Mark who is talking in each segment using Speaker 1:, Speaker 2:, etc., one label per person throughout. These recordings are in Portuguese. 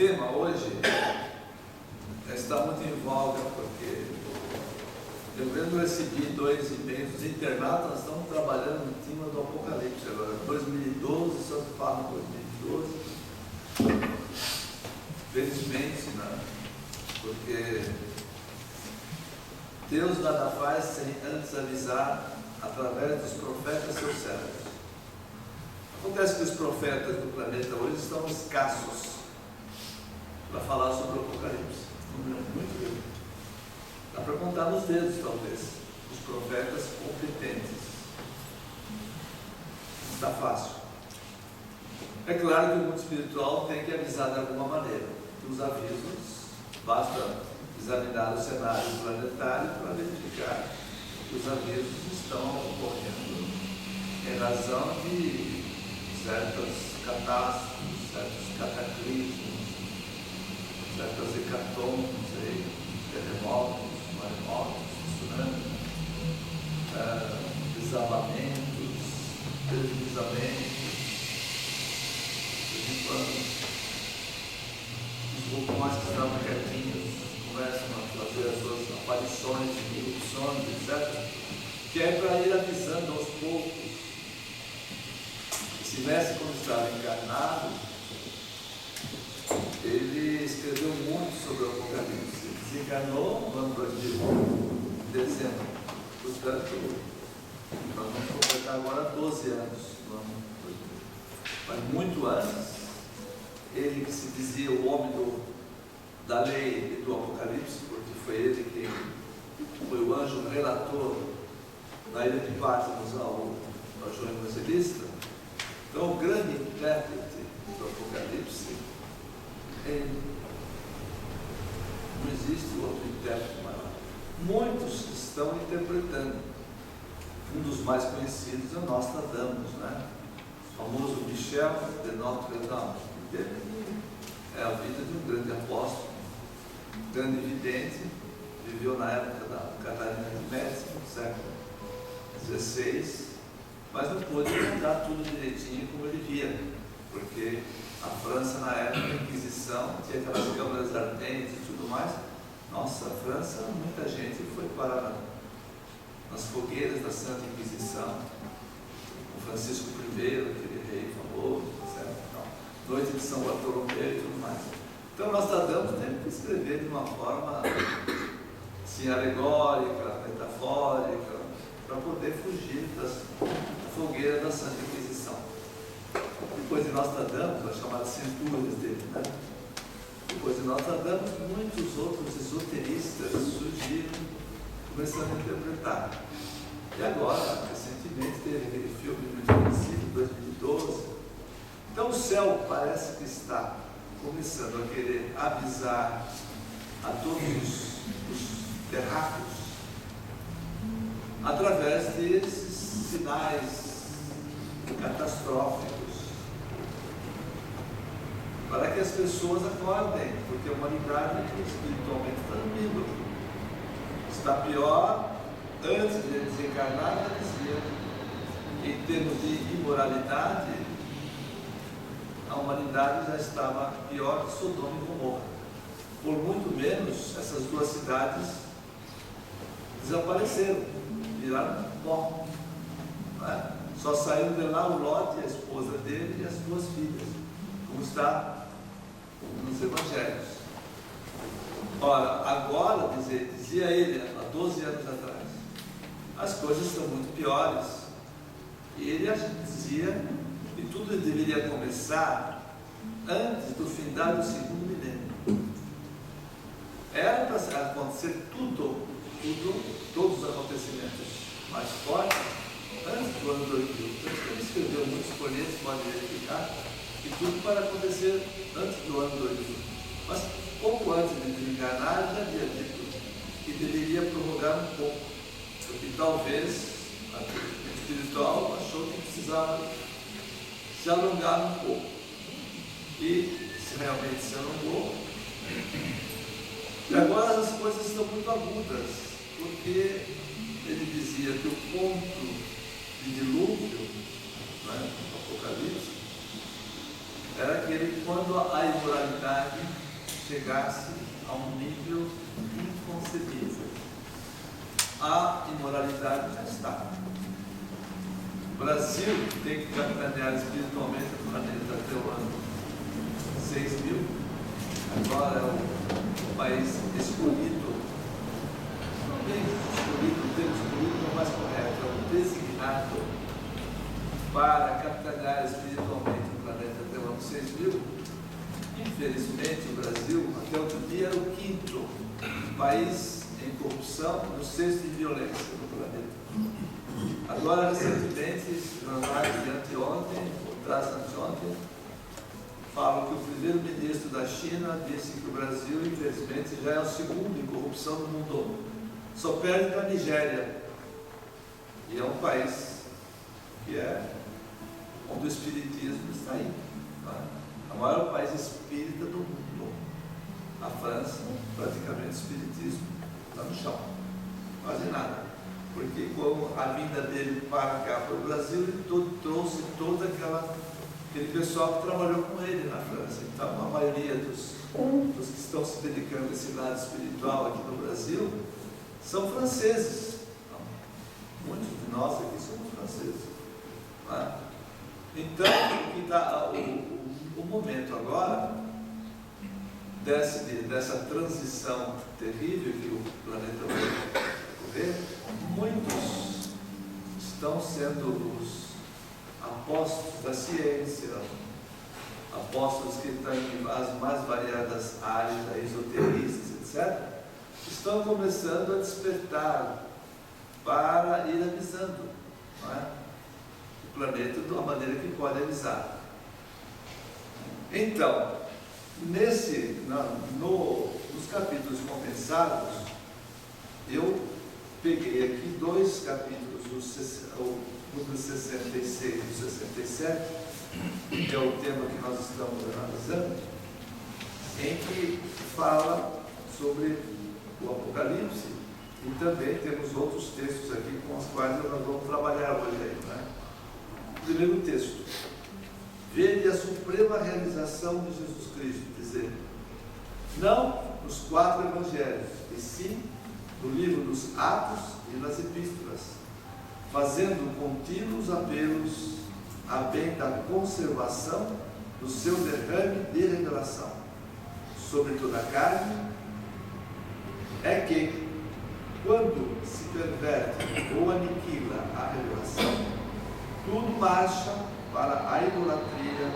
Speaker 1: tema hoje está muito em voga, porque eu mesmo recebi 2 e-mails dos internatos. Nós estamos trabalhando no tema do Apocalipse agora, 2012, só se fala em 2012. Felizmente, né? Porque Deus nada faz sem antes avisar através dos profetas seus servos. Acontece que os profetas do planeta hoje estão escassos para falar sobre o Apocalipse. Um número muito grande. Dá para contar nos dedos, talvez, os profetas competentes. Está fácil. É claro que o mundo espiritual tem que avisar de alguma maneira. Os avisos, basta examinar o cenário planetário para verificar que os avisos estão ocorrendo em razão de certas catástrofes, certos cataclismos, certas hecatombes, terremotos, maremotos, tsunamis, desabamentos, deslizamentos. De vez em quando, os vulcões que estavam quietinhos começam a fazer as suas aparições, erupções, etc. Que é para ir avisando aos poucos. Esse mestre, quando estava encarnado, ele escreveu muito sobre o Apocalipse. Ele desencarnou no ano 2000, em dezembro. Portanto, nós vamos completar agora 12 anos no ano 2000. Mas muito antes, ele que se dizia o homem da lei e do Apocalipse, porque foi ele quem foi o anjo relator na ilha de Patmos ao João Evangelista. Então, o grande intérprete do Apocalipse não existe outro intérprete maior. Muitos estão interpretando. Um dos mais conhecidos é o Nostradamus, né? O famoso Michel de Notre Dame. É a vida de um grande apóstolo, um grande vidente, viveu na época da Catarina de Médici, no século XVI, mas não pôde contar tudo direitinho como ele via, porque a França, na época da Inquisição, tinha aquelas câmaras ardentes e tudo mais. Nossa, a França, muita gente foi parar nas fogueiras da Santa Inquisição. O Francisco I, aquele rei famoso, etc. Então, noite de São Bartolomeu e tudo mais. Então, nós tentamos escrever de uma forma assim, alegórica, metafórica, para poder fugir da fogueira da Santa Inquisição. Depois de Nostradamus, as chamadas cinturas dele, né? Depois de Nostradamus, muitos outros esoteristas surgiram, começando a interpretar. E agora, recentemente, teve aquele filme muito conhecido, 2012. Então o céu parece que está começando a querer avisar a todos os terráqueos através desses sinais catastróficos, para que as pessoas acordem, porque a humanidade espiritualmente está dormindo. Está pior. Antes de desencarnar, já dizia, em termos de imoralidade, a humanidade já estava pior que Sodoma e Gomorra. Por muito menos, essas 2 cidades desapareceram, viraram pó. Só saíram de lá o Lote, a esposa dele e as 2 filhas, como está nos Evangelhos. Ora, agora, dizia ele, há 12 anos atrás, as coisas estão muito piores. E ele dizia que tudo deveria começar antes do findar do 2º milênio. Era para acontecer todos os acontecimentos mais fortes antes do ano 2000. Então, ele escreveu muitos folhetos, pode verificar, e tudo para acontecer antes do ano 2000. Mas pouco antes de desencarnar, já havia dito que deveria prorrogar um pouco, porque talvez a vida espiritual achou que precisava se alongar um pouco. E se realmente se alongou. E agora as coisas estão muito agudas, porque ele dizia que o ponto de dilúvio, né, no Apocalipse, era aquele quando a imoralidade chegasse a um nível inconcebível. A imoralidade já está. O Brasil tem que capitanear espiritualmente o planeta até o ano 6000. Agora é o país escolhido. Não tem escolhido, o termo escolhido é o mais correto, é o designado para capitanear espiritualmente o planeta até o ano 6000. Infelizmente, o Brasil, até outro dia, era o 5º país em corrupção, no 6º de violência do planeta. Agora, recentemente, jornais de anteontem, ou anteontem, falam que o primeiro-ministro da China disse que o Brasil, infelizmente, já é o 2º em corrupção do mundo. Só perde para a Nigéria. E é um país que é onde o espiritismo está aí. O maior país espírita do mundo. A França, praticamente, o espiritismo está no chão. Quase nada. Porque com a vinda dele para cá, para o Brasil, ele trouxe todo aquele pessoal que trabalhou com ele na França. Então, a maioria dos que estão se dedicando a esse lado espiritual aqui no Brasil são franceses. Muitos de nós aqui somos franceses. Então, o momento agora dessa transição terrível que o planeta vai correr, muitos estão sendo os apóstolos da ciência, apóstolos que estão em as mais variadas áreas, esoteristas, etc., estão começando a despertar para ir avisando, não é? O planeta de uma maneira que pode avisar. Então, nos capítulos condensados, eu peguei aqui 2 capítulos, o número 66 e 67, que é o tema que nós estamos analisando, em que fala sobre o Apocalipse, e também temos outros textos aqui com os quais nós vamos trabalhar hoje aí, né? Primeiro texto: vede a suprema realização de Jesus Cristo, dizer, não nos 4 evangelhos, e sim no livro dos Atos e nas Epístolas, fazendo contínuos apelos a bem da conservação do seu derrame de revelação sobre toda a carne, é que, quando se perverte ou aniquila a revelação, tudo marcha para a idolatria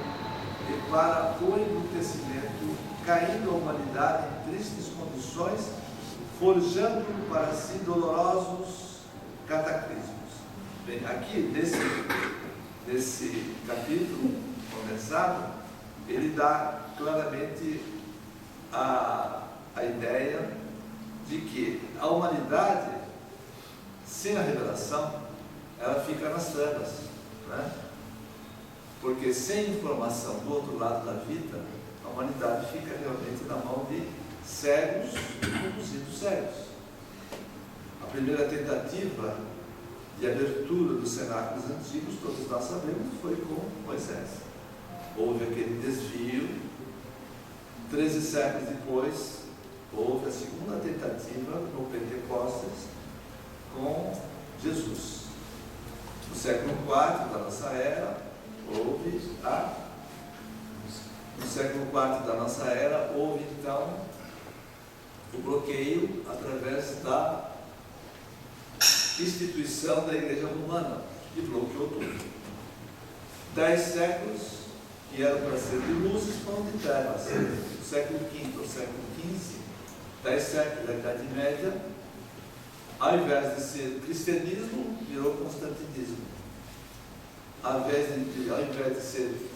Speaker 1: e para o embrutecimento, caindo a humanidade em tristes condições, forjando para si dolorosos cataclismos. Bem, aqui, nesse capítulo condensado, ele dá claramente a ideia de que a humanidade, sem a revelação, ela fica nas trevas, né? Porque sem informação do outro lado da vida, a humanidade fica realmente na mão de cegos conduzidos cegos. A primeira tentativa de abertura dos cenáculos antigos, todos nós sabemos, foi com Moisés. Houve aquele desvio, 13 séculos depois, houve a segunda tentativa no Pentecostes com Jesus. No século IV da nossa era, houve no século IV da nossa era, houve então o bloqueio através da instituição da Igreja Romana, que bloqueou tudo. 10 séculos que eram para ser de luzes foram de trevas. Do século V ao século XV, 10 séculos da Idade Média, ao invés de ser cristianismo, virou constantinismo. Ao invés de ser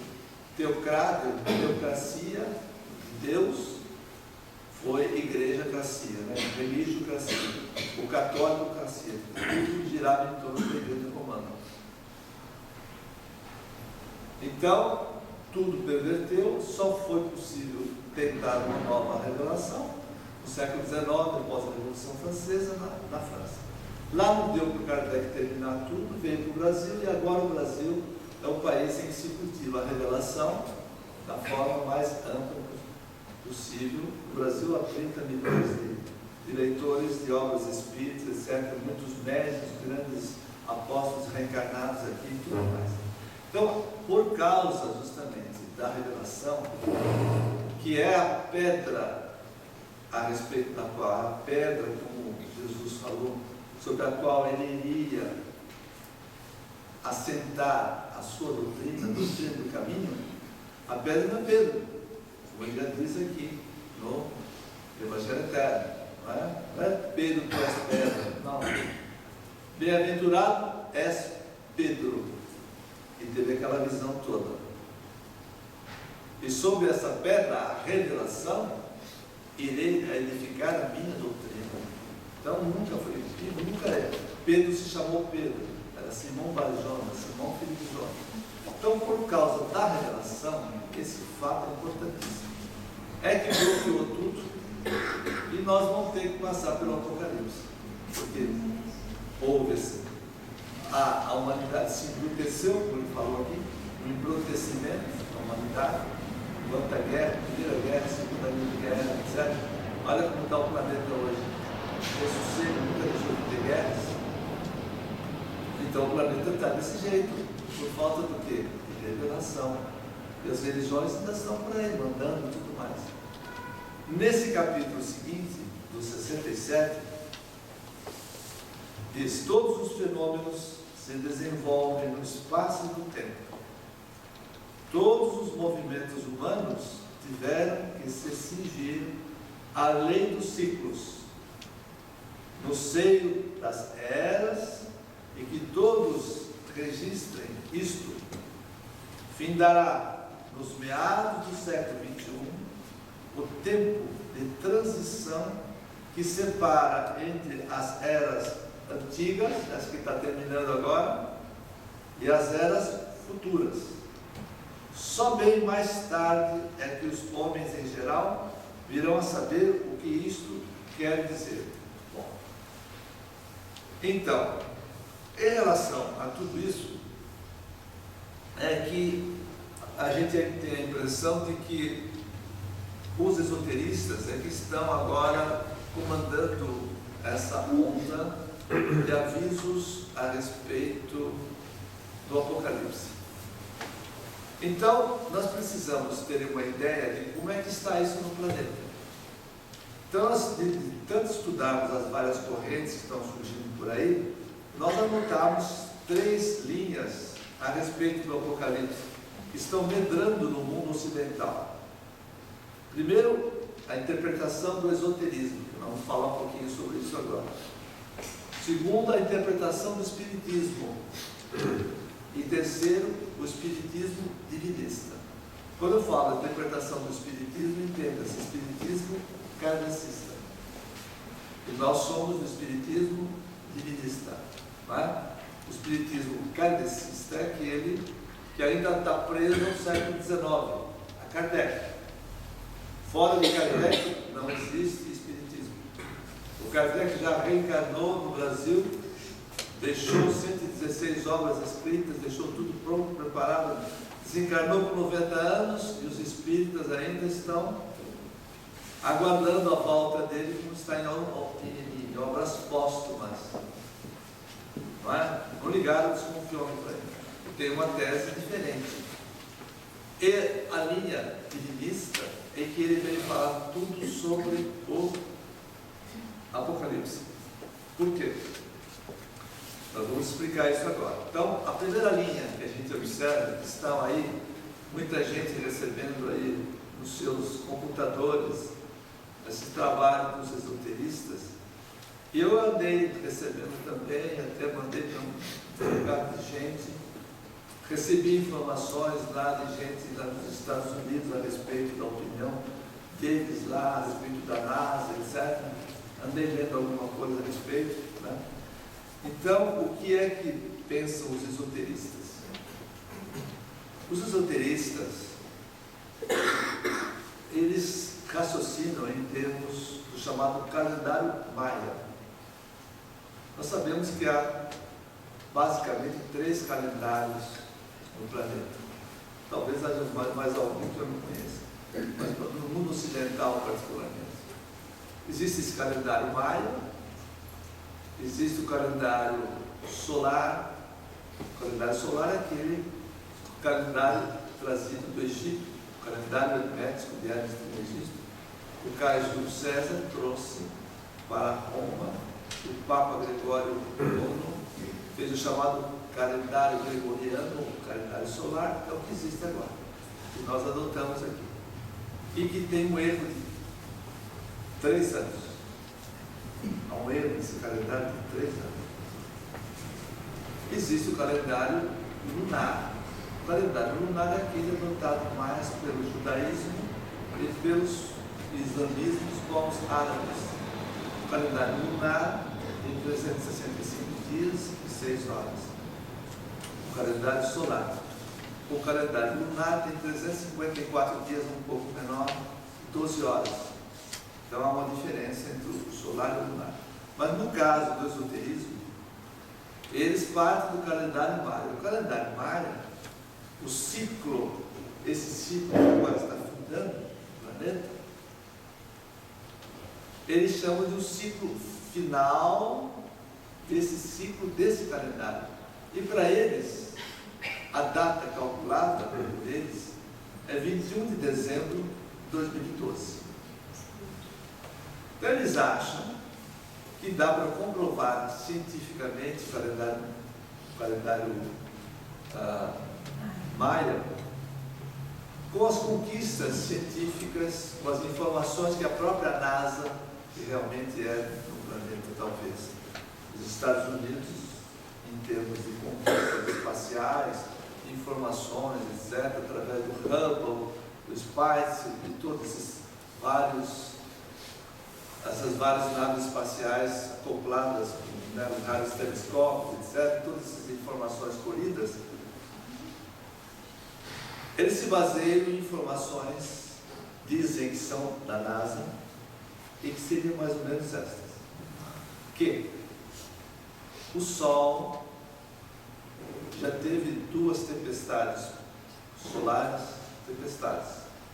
Speaker 1: teocracia, Deus, foi igreja-cracia, né? Religio-cracia, o católico-cracia. Tudo girava em torno da Igreja Romana. Então, tudo perverteu, só foi possível tentar uma nova revelação no século XIX, após a Revolução Francesa, na França. Lá não deu para o Kardec terminar tudo, veio para o Brasil, e agora o Brasil é o país em que se cultiva a revelação da forma mais ampla possível. No Brasil há 30 milhões de leitores de obras espíritas, etc., muitos médios, grandes apóstolos reencarnados aqui e tudo mais. Então, por causa justamente da revelação, que é a pedra a respeito da qual, a pedra, como Jesus falou, sobre a qual ele iria assentar a sua doutrina, a doutrina do caminho, a pedra não é Pedro, como ele já diz aqui no Evangelho Eterno. Não é Pedro que és pedra, não. Bem-aventurado és Pedro. E teve aquela visão toda. E sobre essa pedra, a revelação, irei edificar a minha doutrina. Então nunca foi, nunca é. Pedro se chamou Pedro, era Simão Barjona, Simão filho de Jonas. Então, por causa da revelação, esse fato é importantíssimo. É que bloqueou tudo e nós vamos ter que passar pelo Apocalipse. Porque houve a humanidade se embruteceu, como ele falou aqui, um embrutecimento da humanidade, enquanto a guerra, primeira guerra, segunda guerra, etc. Olha como está o planeta hoje. Ressossego, nunca deixou de ter guerras. Então o planeta está desse jeito, por falta do quê? De revelação. E as religiões ainda estão por aí, mandando e tudo mais. Nesse capítulo seguinte, do 67, diz: todos os fenômenos se desenvolvem no espaço e no tempo. Todos os movimentos humanos tiveram que se cingir à lei dos ciclos, no seio das eras, e que todos registrem isto. Findará nos meados do século XXI o tempo de transição que separa entre as eras antigas, essa que está terminando agora, e as eras futuras. Só bem mais tarde é que os homens em geral virão a saber o que isto quer dizer. Bom, então, em relação a tudo isso, é que a gente tem a impressão de que os esoteristas é que estão agora comandando essa onda de avisos a respeito do Apocalipse. Então, nós precisamos ter uma ideia de como é que está isso no planeta. Então, nós, de tanto estudarmos as várias correntes que estão surgindo por aí, nós anotamos 3 linhas a respeito do Apocalipse, que estão medrando no mundo ocidental. Primeiro, a interpretação do esoterismo, que nós vamos falar um pouquinho sobre isso agora. Segundo, a interpretação do espiritismo. E terceiro, o espiritismo divinista. Quando eu falo de interpretação do espiritismo, entenda-se espiritismo kardecista. E nós somos do espiritismo divinista. Não é? O espiritismo kardecista é aquele que ainda está preso no século XIX, a Kardec. Fora de Kardec não existe espiritismo. O Kardec já reencarnou no Brasil, deixou 116 obras escritas, deixou tudo pronto, preparado, desencarnou com 90 anos e os espíritas ainda estão aguardando a volta dele, como está em obras póstumas. Não é? Não ligaram, desconfiam para ele. Tem uma tese diferente. E a linha divinista é que ele veio falar tudo sobre o Apocalipse. Por quê? Nós vamos explicar isso agora. Então, a primeira linha que a gente observa, que estão aí, muita gente recebendo aí nos seus computadores, esse trabalho dos esoteristas, e eu andei recebendo também, até mandei para um lugar de gente, recebi informações lá de gente lá nos Estados Unidos a respeito da opinião deles lá, a respeito da NASA, etc. Andei lendo alguma coisa a respeito, né? Então, o que é que pensam os esoteristas? Os esoteristas, eles raciocinam em termos do chamado calendário maia. Nós sabemos que há basicamente 3 calendários no planeta. talvez haja mais alguém que eu não conheça, mas no mundo ocidental particularmente. Existe esse calendário maia, existe o calendário solar. O calendário solar é aquele calendário trazido do Egito, o calendário hermético de Hermes do Egito. O Caio Júlio César trouxe para Roma, o Papa Gregório IX fez o chamado calendário gregoriano, o calendário solar, é o que existe agora, que nós adotamos aqui, e que tem um erro de 3 anos. Há um erro nesse calendário de 3 anos. Existe o calendário lunar. O calendário lunar é aquele adotado mais pelo judaísmo e pelos islamismos como os árabes. O calendário lunar tem 365 dias e 6 horas. O calendário solar. O calendário lunar tem 354 dias, um pouco menor, 12 horas. Então há uma diferença entre o solar e o lunar. Mas no caso do esoterismo, eles partem do calendário maia. O calendário maia, o ciclo, esse ciclo que agora está findando o planeta, eles chamam de um ciclo final desse ciclo, desse calendário. E para eles, a data calculada por eles é 21 de dezembro de 2012. Então eles acham que dá para comprovar cientificamente o calendário maia com as conquistas científicas, com as informações que a própria NASA, que realmente é no planeta talvez, os Estados Unidos, em termos de conquistas espaciais, informações, etc., através do Hubble, do Spice, de todos essas várias naves espaciais acopladas com vários telescópios, etc., todas essas informações colhidas, eles se baseiam em informações, dizem que são da NASA, e que seriam mais ou menos estas. Que o Sol já teve 2 tempestades solares, tempestades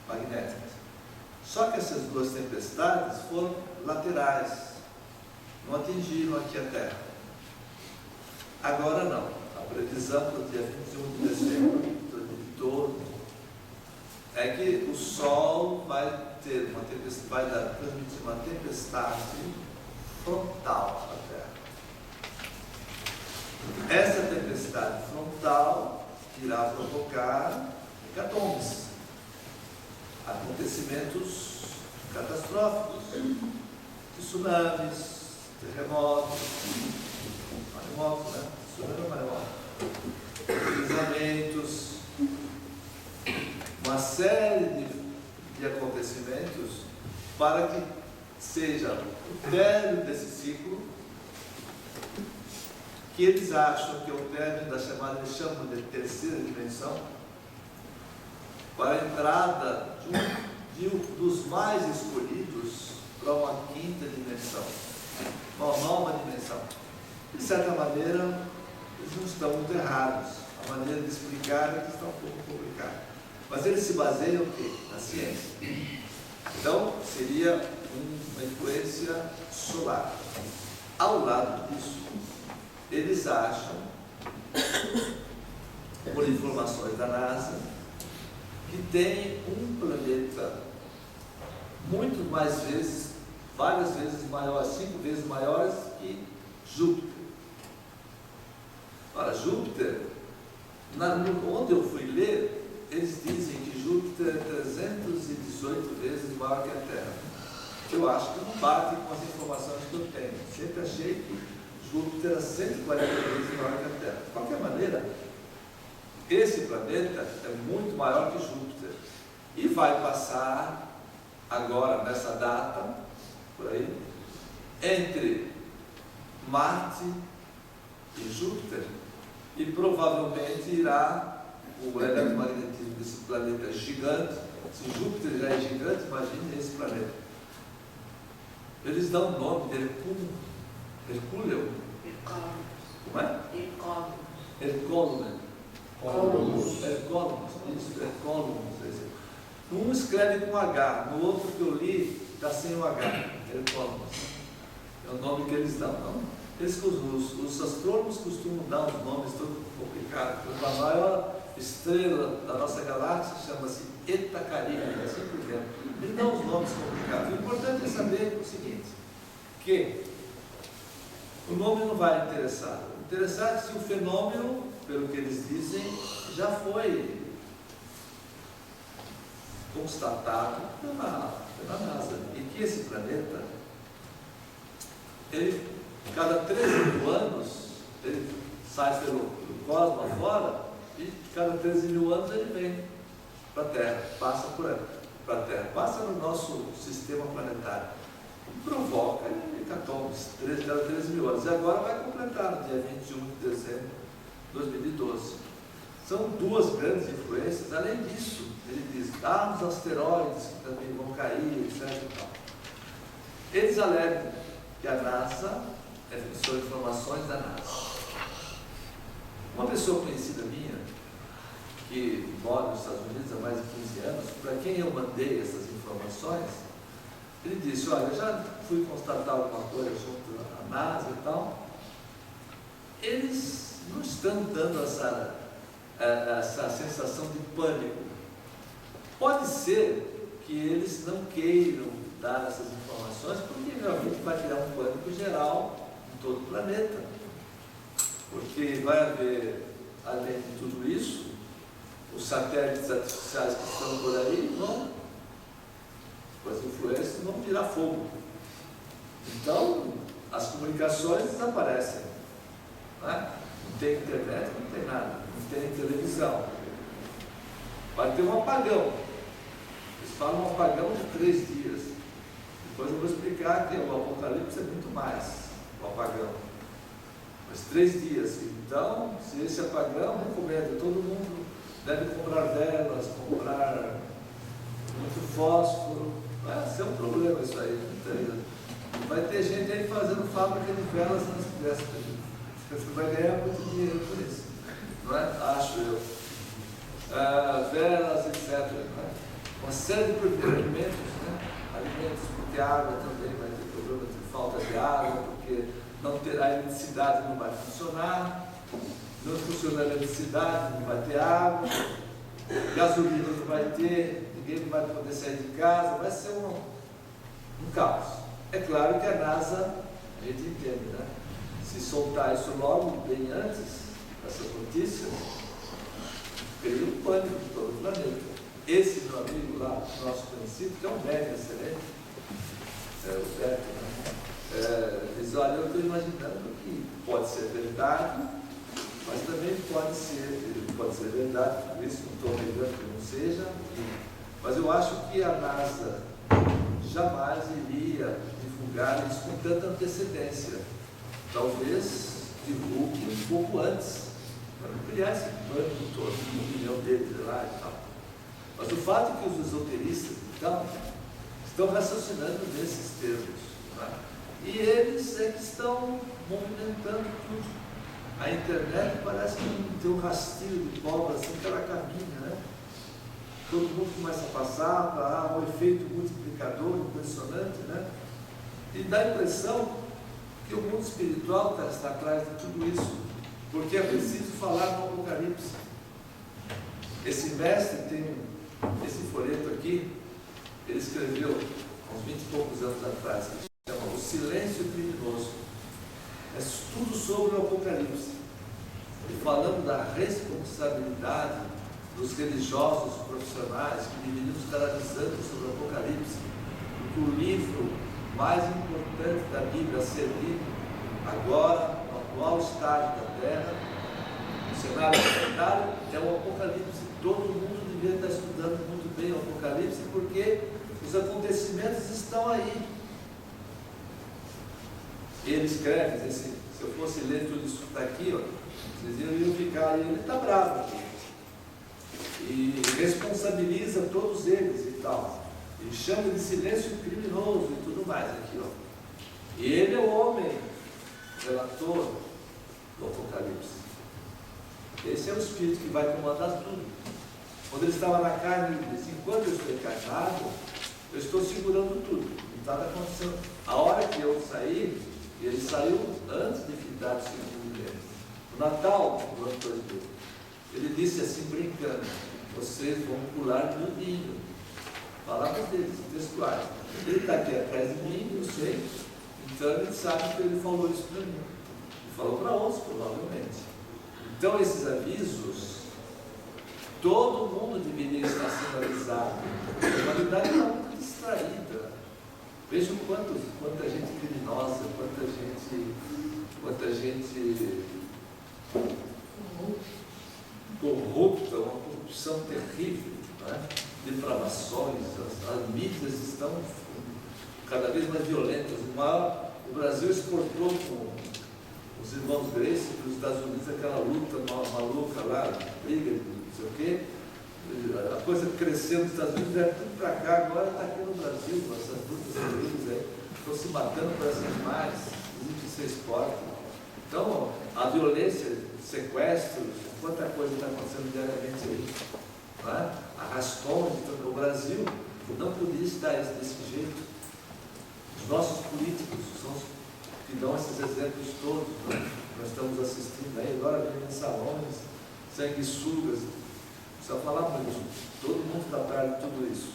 Speaker 1: magnéticas. Só que essas 2 tempestades foram laterais, não atingiram aqui a Terra. Agora não. A previsão para o dia 21 de dezembro de 2012 é que o Sol vai ter uma tempestade, vai transmitir uma tempestade frontal à Terra. Essa tempestade frontal irá provocar hecatombes, acontecimentos catastróficos, tsunamis, terremotos, maremotos, né? Tsunami, maremoto, deslizamentos, uma série de acontecimentos para que seja o término desse ciclo, que eles acham que é o término da chamada, eles chamam de terceira dimensão, para a entrada dos mais escolhidos para uma quinta dimensão, uma nova dimensão. De certa maneira, eles não estão muito errados. A maneira de explicar é que está um pouco complicada. Mas eles se baseiam o quê? Na ciência. Então, seria uma influência solar. Ao lado disso, eles acham, por informações da NASA, que tem um planeta muito mais vezes, várias vezes maior, 5 vezes maiores que Júpiter. Ora, Júpiter, onde eu fui ler, eles dizem que Júpiter é 318 vezes maior que a Terra. Eu acho que não bate com as informações que eu tenho. Sempre achei que Júpiter era 140 vezes maior que a Terra. De qualquer maneira, esse planeta é muito maior que Júpiter e vai passar agora, nessa data, por aí, entre Marte e Júpiter, e provavelmente irá o eletromagnetismo desse planeta gigante. Se Júpiter já é gigante, imagine esse planeta. Eles dão o nome de Hercúleo. Como é? Hercúleo.
Speaker 2: Columbus.
Speaker 1: Isso, é Columbus. Um escreve com H, no outro que eu li está sem o H, é Columbus. É o nome que eles dão. Não? Os astrônomos costumam dar uns nomes todos complicados. A maior estrela da nossa galáxia chama-se Eta Carinae, assim por diante. Eles dão uns nomes complicados. O importante é saber o seguinte, que o nome não vai interessar. O interessante é se o fenômeno, pelo que eles dizem, já foi constatado pela NASA. E que esse planeta, ele, cada 13.000 anos, ele sai pelo cosmos afora, e cada 13.000 anos ele vem para a Terra, passa para a Terra, passa no nosso sistema planetário. E provoca hecatombes, cada 13.000 anos. E agora vai completar no dia 21 de dezembro de 2012. São duas grandes influências. Além disso, ele diz, os asteroides que também vão cair, etc. E tal. Eles alegam que a NASA, são informações da NASA. Uma pessoa conhecida minha, que mora nos Estados Unidos há mais de 15 anos, para quem eu mandei essas informações, ele disse, olha, eu já fui constatar alguma coisa junto à NASA e tal, eles não estão dando essa sensação de pânico. Pode ser que eles não queiram dar essas informações, porque realmente vai criar um pânico geral em todo o planeta. Porque vai haver, além de tudo isso, os satélites artificiais que estão por aí vão, com as influências, vão virar fogo. Então, as comunicações desaparecem. Né? Não tem internet, não tem nada, não tem televisão. Vai ter um apagão. Eles falam um apagão de 3 dias. Depois eu vou explicar que o Apocalipse é muito mais o apagão. Mas 3 dias. Então, se esse apagão, recomendo, todo mundo deve comprar velas, comprar muito fósforo. Vai ser um problema isso aí. Vai ter gente aí fazendo fábrica de velas nas festas. Você vai ganhar muito dinheiro por isso. Não é? Acho eu. Velas, etc. Né? Uma série de alimentos, né? Alimentos, porque a água também vai ter problema de falta de água, porque não terá a eletricidade, não vai funcionar, não funciona a eletricidade, não vai ter água, gasolina não vai ter, ninguém não vai poder sair de casa, vai ser um caos. É claro que a NASA, a gente entende, né? Se soltar isso logo, bem antes, essas notícias, cria um pânico de todo o planeta. Esse meu amigo lá, nosso conhecido, que é um médico excelente, o Beto, né? Diz, olha, eu estou imaginando que pode ser verdade, mas também pode ser verdade, por isso não estou negando que não seja, mas eu acho que a NASA jamais iria divulgar isso com tanta antecedência. Talvez divulgue um pouco antes, para não criar esse pânico todo, a opinião deles lá e tal. Mas o fato é que os esoteristas, então, estão raciocinando nesses termos. Né? E eles é que estão movimentando tudo. A internet parece que tem um rastilho de pólvora assim que ela caminha, né? Todo mundo começa a passar, há um efeito multiplicador impressionante, né? E dá a impressão que o mundo espiritual está atrás de tudo isso, porque é preciso falar no Apocalipse. Esse mestre tem esse folheto aqui, ele escreveu uns 20 e poucos anos atrás, que se chama O Silêncio Criminoso. É tudo sobre o Apocalipse. E falando da responsabilidade dos religiosos profissionais que deveriam estar avisando sobre o Apocalipse, porque o livro mais importante da Bíblia a ser lido agora, no atual estágio da Terra, no cenário planetário, é o Apocalipse. Todo mundo deveria estar estudando muito bem o Apocalipse, porque os acontecimentos estão aí. Ele escreve, se eu fosse ler tudo isso que está aqui, vocês iriam ficar, ele está bravo aqui. E responsabiliza todos eles e tal. Ele chama de silêncio criminoso e tudo mais aqui, ó. E ele é o homem relator do Apocalipse. Esse é o Espírito que vai comandar tudo. Quando ele estava na carne, ele disse: enquanto eu estou encarnado, eu estou segurando tudo. Não estava acontecendo. A hora que eu saí, ele saiu antes de findar o segundo milênio. No Natal, no ano 2000, ele disse assim, brincando: vocês vão pular no ninho. Palavras dele, textuais. Ele está aqui atrás de mim, eu sei. Então ele sabe que ele falou isso para mim. E falou para outros, provavelmente. Então esses avisos, todo mundo deveria estar sendo avisado. A humanidade está muito distraída. Vejam quanta gente criminosa, quanta gente corrupta, uma corrupção terrível, né? Depravações, as mídias estão cada vez mais violentas. O Brasil exportou com os irmãos Grace para os Estados Unidos aquela luta maluca lá, briga, não sei o quê. A coisa cresceu nos Estados Unidos, era tudo para cá, agora está aqui no Brasil, essas lutas terríveis aí, estão se matando para ser mais, que se exportam. Então, a violência, sequestros, quanta coisa está acontecendo diariamente aí, não é? Arrastões, então, o Brasil não podia estar desse jeito. Os nossos políticos são os que dão esses exemplos todos, né? Nós estamos assistindo aí, agora vem mensalões, sanguessugas, precisa falar muito, todo mundo está perto de tudo isso.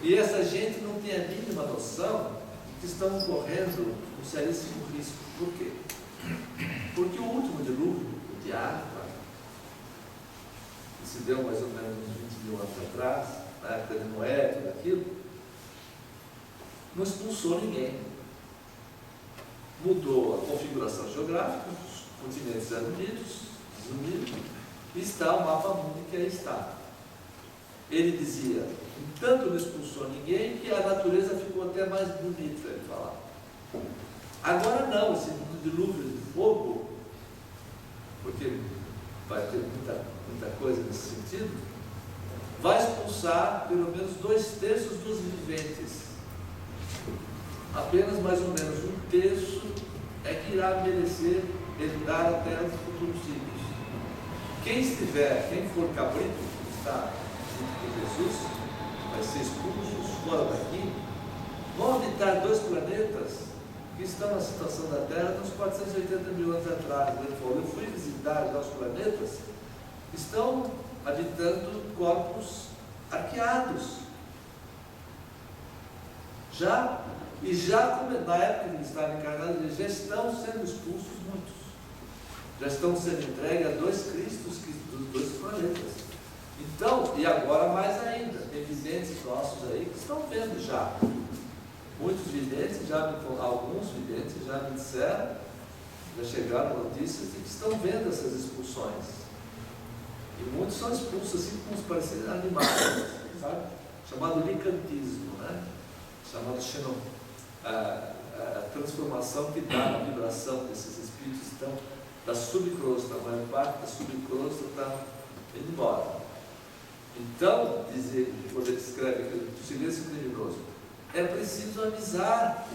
Speaker 1: E essa gente não tem a mínima noção de que estão correndo um seríssimo risco. Por quê? Porque o último dilúvio, de água, que se deu mais ou menos uns 20 mil anos atrás, na época de Noé, tudo aquilo, não expulsou ninguém. Mudou a configuração geográfica, os continentes eram unidos, desunidos, e está o mapa mundo que aí está. Ele dizia, tanto não expulsou ninguém, que a natureza ficou até mais bonita, ele falava. Agora não, esse dilúvio de fogo, porque vai ter muita coisa nesse sentido, vai expulsar pelo menos 2/3 dos viventes. Apenas mais ou menos 1/3 é que irá merecer herdar a terra dos futuros filhos. Quem for cabrito, que está junto com Jesus, vai ser expulso fora daqui, vão habitar 2 planetas que estão na situação da Terra uns 480 mil anos atrás. Ele falou, eu fui visitar já os planetas, estão habitando corpos arqueados. Na época que ele estava encarnado, eles já estão sendo expulsos muitos. Já estão sendo entregues a 2 Cristos dos 2 planetas. Então, e agora mais ainda, tem videntes nossos aí que estão vendo já. Muitos videntes, alguns videntes já me disseram, já chegaram notícias de que estão vendo essas expulsões. E muitos são expulsos assim como se parecendo animais, sabe? Chamado licantismo, né? Chamado a transformação que dá na vibração desses espíritos estão da subcrosta, a maior parte da subcrosta está indo embora. Então, quando ele escreve aqui, o silêncio criminoso, é preciso avisar,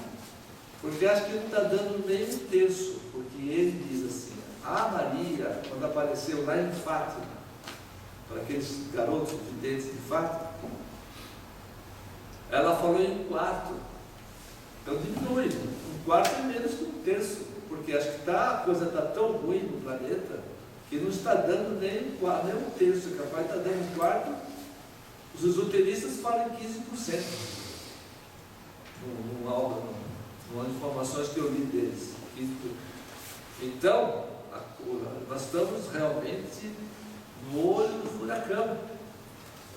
Speaker 1: porque acho que ele não está dando nem 1/3, porque ele diz assim, a Maria, quando apareceu lá em Fátima, para aqueles garotos videntes de Fátima, ela falou em 1/4, então diminui, 1/4 é menos que 1/3, porque acho que a coisa está tão ruim no planeta, que não está dando nem 1/3, é capaz de estar dando 1/4, os esoteristas falam em 15%. Numa informações que eu li deles. Então, nós estamos realmente no olho do furacão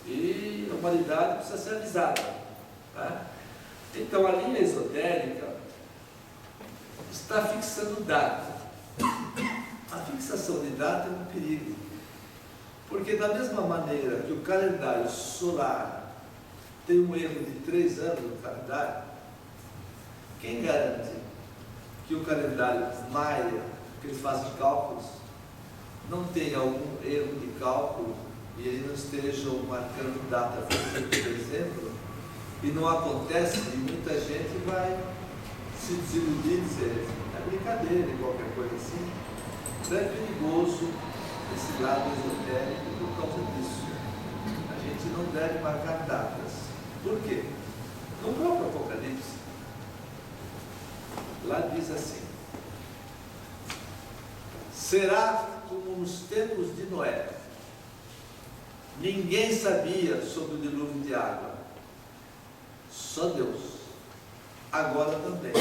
Speaker 1: e a humanidade precisa ser avisada. Tá? Então, a linha esotérica está fixando data. A fixação de data é um perigo, porque da mesma maneira que o calendário solar tem um erro de 3 anos no calendário, quem garante que o calendário maia, que eles fazem cálculos, não tenha algum erro de cálculo e eles não estejam marcando data de dezembro e não acontece e muita gente vai se desiludir e dizer, é brincadeira, qualquer coisa assim. Então é perigoso esse lado esotérico por causa disso. A gente não deve marcar datas. Por quê? No próprio Apocalipse, lá diz assim: será como nos tempos de Noé. Ninguém sabia sobre o dilúvio de água, só Deus. Agora também,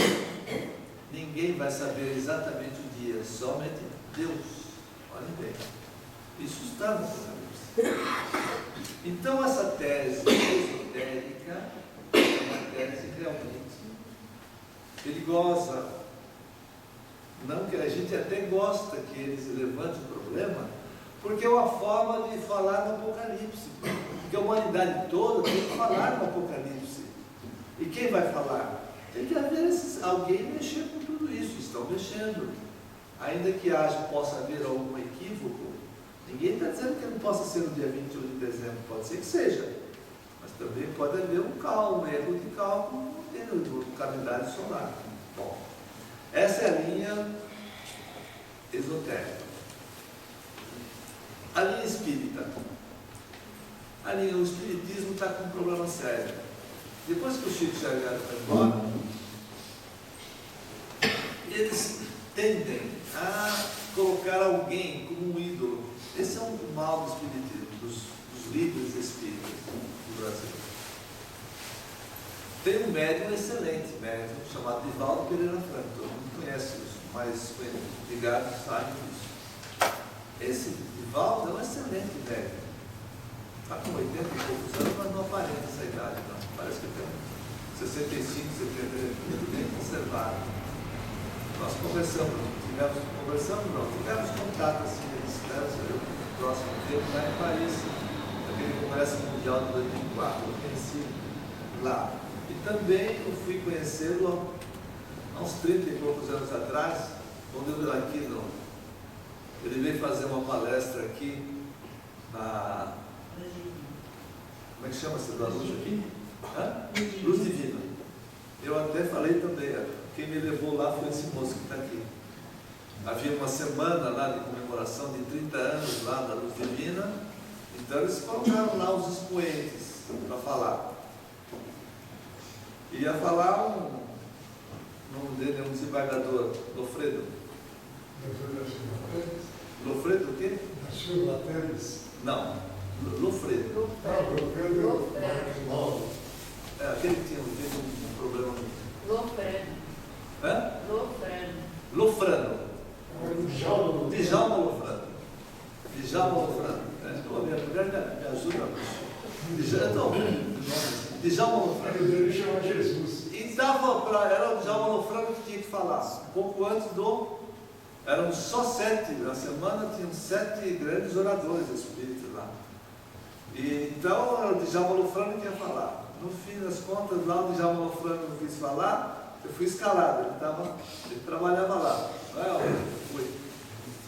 Speaker 1: ninguém vai saber exatamente o dia, somente Deus. Olhem bem, isso está no Apocalipse. Então essa tese esotérica é uma tese realmente perigosa. Não que a gente até gosta que eles levantem o problema, porque é uma forma de falar no Apocalipse. Porque a humanidade toda tem que falar no Apocalipse. E quem vai falar? Tem que haver alguém mexer com tudo isso. Estão mexendo. Ainda que possa haver algum equívoco, ninguém está dizendo que não possa ser no dia 21 de dezembro. Pode ser que seja. Mas também pode haver um erro de cálculo no calendário solar. Bom, essa é a linha esotérica. A linha espírita. O espiritismo está com um problema sério. Depois que o Chico Xavier foi embora, eles tendem a colocar alguém como um ídolo. Esse é um mal do espiritismo, dos líderes espíritas do Brasil. Tem um médium excelente, chamado Divaldo Pereira Franco. Todo mundo conhece os mais ligados, sabem disso. Esse Divaldo é um excelente médium. Está com 80 e poucos anos, mas não aparenta essa idade, não. Parece que tem 65, 70 anos, muito bem conservado. Nós tivemos contato assim, próximo tempo, lá em Paris, naquele Congresso Mundial de 2004, eu conheci lá. E também eu fui conhecê-lo há uns 30 e poucos anos atrás, quando eu aqui ele veio fazer uma palestra aqui na... Como é que chama essa luz aqui? Luz Divina. Eu até falei também, quem me levou lá foi esse moço que está aqui. Havia uma semana lá de comemoração de 30 anos lá da Luz Divina, então eles colocaram lá os expoentes para falar. Ia falar o nome dele é um desembargador, Lofredo. Lofredo o quê? Não, Lofredo. Aquele que teve um problema. Lofrano. Djalma Lofrano. Minha mulher me ajuda. Djalma Lofrano.
Speaker 2: Ele chama Jesus.
Speaker 1: Era o Djalma Lofrano que tinha que falar. Um pouco antes eram só 7, na semana tinham 7 grandes oradores espíritas lá. E então era o Djalma Lofrano que ia falar. No fim das contas, lá o Djalma Lofrano não quis falar, eu fui escalado, ele trabalhava lá.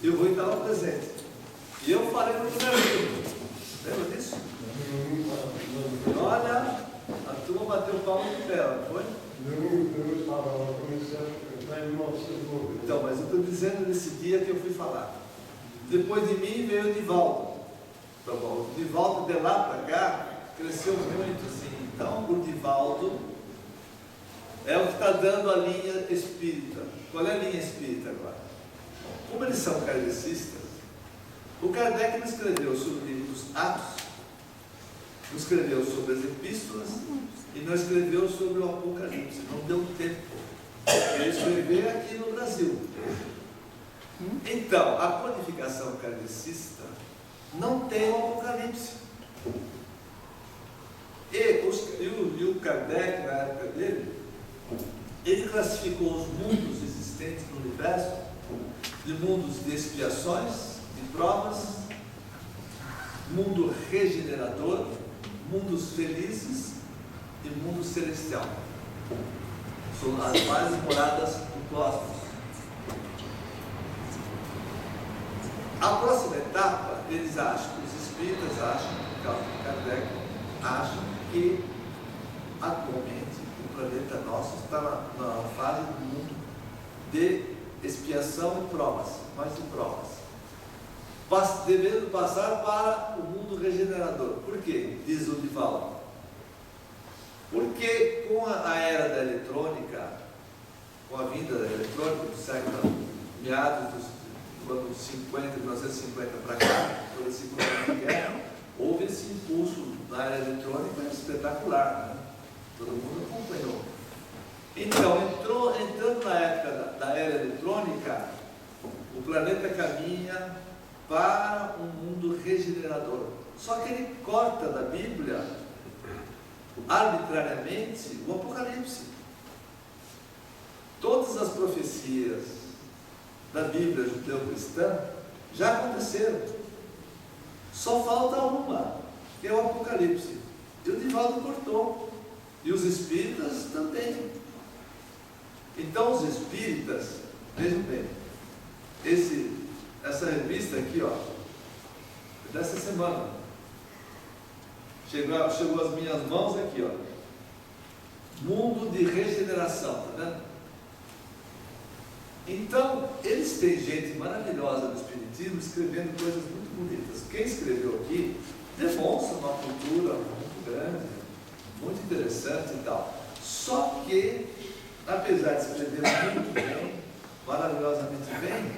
Speaker 1: E o Rui estava presente. E eu falei no primeiro livro. Lembra disso? Olha, a turma bateu palma de pé, não foi?
Speaker 2: Eu estava lá, em 1990.
Speaker 1: Então, mas eu estou dizendo nesse dia que eu fui falar. Depois de mim veio o Divaldo. Tá bom. O Divaldo de lá para cá cresceu muito, assim. Então, o Divaldo é o que está dando a linha espírita. Qual é a linha espírita agora? Como eles são kardecistas, o Kardec não escreveu sobre o livro dos Atos, não escreveu sobre as epístolas e não escreveu sobre o Apocalipse. Não deu tempo. Ele escreveu aqui no Brasil. Então, a codificação kardecista não tem o Apocalipse. E o Kardec, na época dele, ele classificou os mundos existentes no universo de mundos de expiações, de provas, mundo regenerador, mundos felizes e mundo celestial. São as várias moradas do cosmos. A próxima etapa, eles acham, os espíritas acham, Kardec acha que atualmente o planeta nosso está na fase do mundo de expiação e provas, mais de provas. devendo passar para o mundo regenerador. Por quê? Diz o Divaldo. Porque com a era da eletrônica, com a vinda da eletrônica do século, meados dos anos 50, 1950 para cá, toda a Segunda Guerra, houve esse impulso na era eletrônica espetacular, né? Todo mundo acompanhou. Então, entrando na época da era eletrônica, o planeta caminha para um mundo regenerador. Só que ele corta da Bíblia, arbitrariamente, o Apocalipse. Todas as profecias da Bíblia judeu-cristã já aconteceram. Só falta uma, que é o Apocalipse. E o Divaldo cortou. E os espíritas também. Então os espíritas, vejam bem, essa revista aqui, ó, dessa semana, chegou às minhas mãos aqui, ó, Mundo de Regeneração, tá vendo? Então, eles têm gente maravilhosa no Espiritismo escrevendo coisas muito bonitas. Quem escreveu aqui demonstra uma cultura muito grande, muito interessante e tal. Só que, apesar de escrever muito bem, maravilhosamente bem,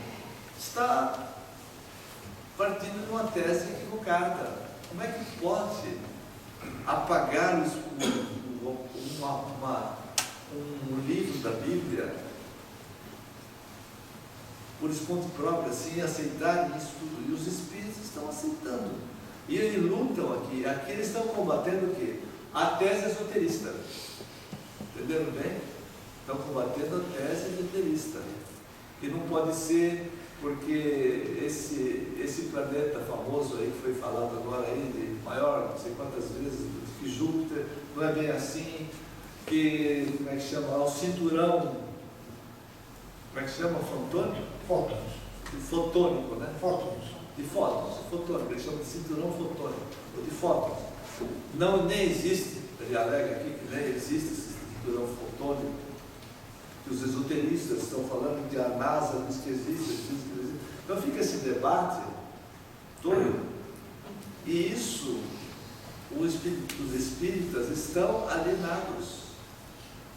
Speaker 1: está partindo de uma tese equivocada. Como é que pode apagar um livro da Bíblia por esponto próprio, assim, aceitarem isso tudo? E os espíritos estão aceitando. E eles lutam aqui. Aqui eles estão combatendo o quê? A tese esoterista. Entenderam bem? Estão combatendo a tese esoterista. Que não pode ser, porque esse planeta famoso aí que foi falado agora aí, de maior, não sei quantas vezes, que Júpiter, não é bem assim, que, como é que chama? O cinturão, como é que chama?
Speaker 2: Fótons.
Speaker 1: Fotônico, né?
Speaker 2: Fótons.
Speaker 1: De fótons, fotônico, eles chamam de cinturão fotônico, ou de fótons. Não, nem existe, ele alega aqui que nem existe esse cinturão fotônico, que os esoteristas estão falando que a NASA diz que existe. Então fica esse debate todo, e isso, os espíritas estão alienados,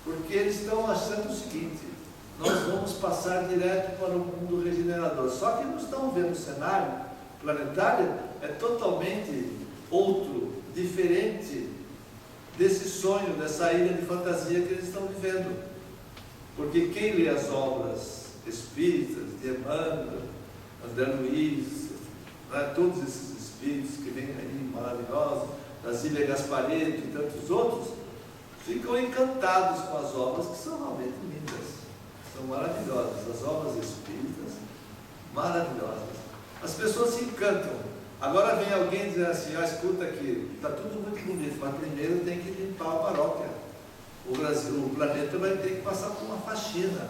Speaker 1: porque eles estão achando o seguinte: nós vamos passar direto para o mundo regenerador. Só que não estão vendo o cenário planetário, é totalmente outro, diferente desse sonho, dessa ilha de fantasia que eles estão vivendo. Porque quem lê as obras espíritas de Emmanuel, André Luiz, né, todos esses espíritos que vêm aí maravilhosos, Brasília Gasparetto e tantos outros, ficam encantados com as obras que são realmente lindas, são maravilhosas, as obras espíritas, maravilhosas. As pessoas se encantam. Agora vem alguém dizer assim: escuta aqui, está tudo muito bonito, mas primeiro tem que limpar a paróquia. O Brasil, o planeta vai ter que passar por uma faxina.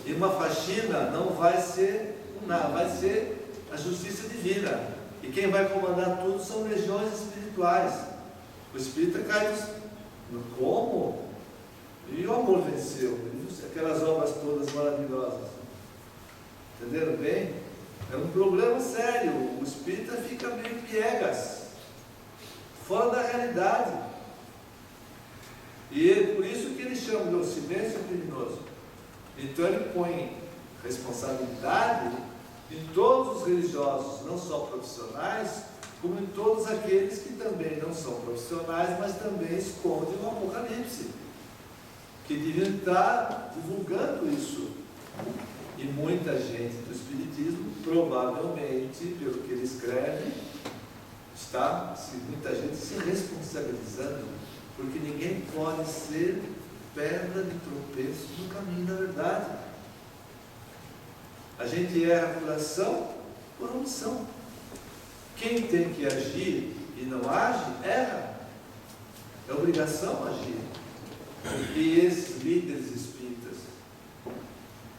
Speaker 1: E uma faxina não vai ser nada, vai ser a justiça divina. E quem vai comandar tudo são legiões espirituais. O espírita cai no como? E o amor venceu. Aquelas obras todas maravilhosas. Entenderam bem? É um problema sério. O espírita fica meio piegas, fora da realidade. E por isso que ele chama de silêncio criminoso. Então ele põe responsabilidade em todos os religiosos, não só profissionais, como em todos aqueles que também não são profissionais, mas também escondem o Apocalipse, que deviam estar divulgando isso. E muita gente do Espiritismo, provavelmente, pelo que ele escreve, está muita gente se responsabilizando, porque ninguém pode ser pedra de tropeço no caminho da verdade. A gente erra por ação, por omissão. Quem tem que agir e não age, erra. É obrigação agir. E esses líderes espíritas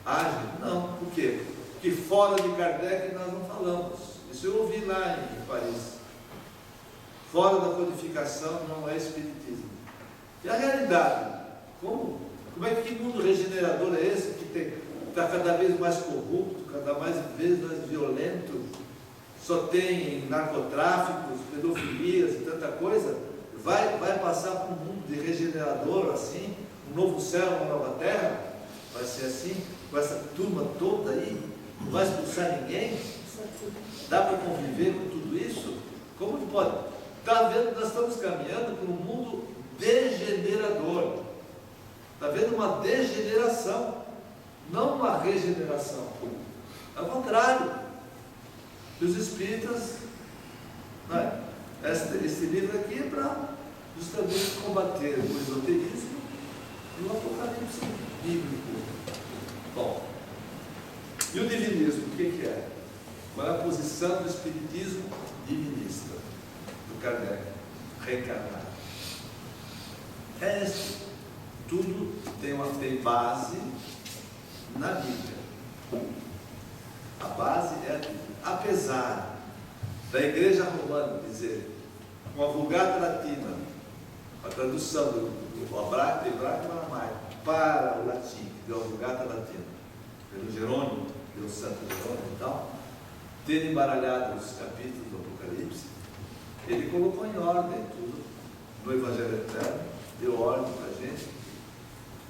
Speaker 1: agem? Não. Por quê? Porque fora de Kardec nós não falamos. Isso eu ouvi lá em Paris. Fora da codificação não é espiritismo. E a realidade? Como é que mundo regenerador é esse que está cada vez mais corrupto, cada vez mais violento? só tem narcotráficos, pedofilias e tanta coisa, vai passar por um mundo de regenerador assim, um novo céu, uma nova terra, vai ser assim, com essa turma toda aí, não vai expulsar ninguém? Dá para conviver com tudo isso? Como que pode? Está vendo, nós estamos caminhando para um mundo degenerador. Está vendo uma degeneração, não uma regeneração. Ao contrário. E os espíritas, não é? Esse livro aqui é para justamente combater o esoterismo e o apocalipse bíblico. Bom, e o divinismo, o que é? Qual é a posição do espiritismo divinista, do Kardec, reencarnado? Tudo tem base na Bíblia. A base é a Bíblia. Apesar da Igreja Romana dizer, com a Vulgata Latina, a tradução do hebraico e aramaico para o latim, que deu a Vulgata Latina, pelo Jerônimo, pelo Santo Jerônimo e tal, ter embaralhado os capítulos do Apocalipse, ele colocou em ordem tudo no Evangelho Eterno, deu ordem para a gente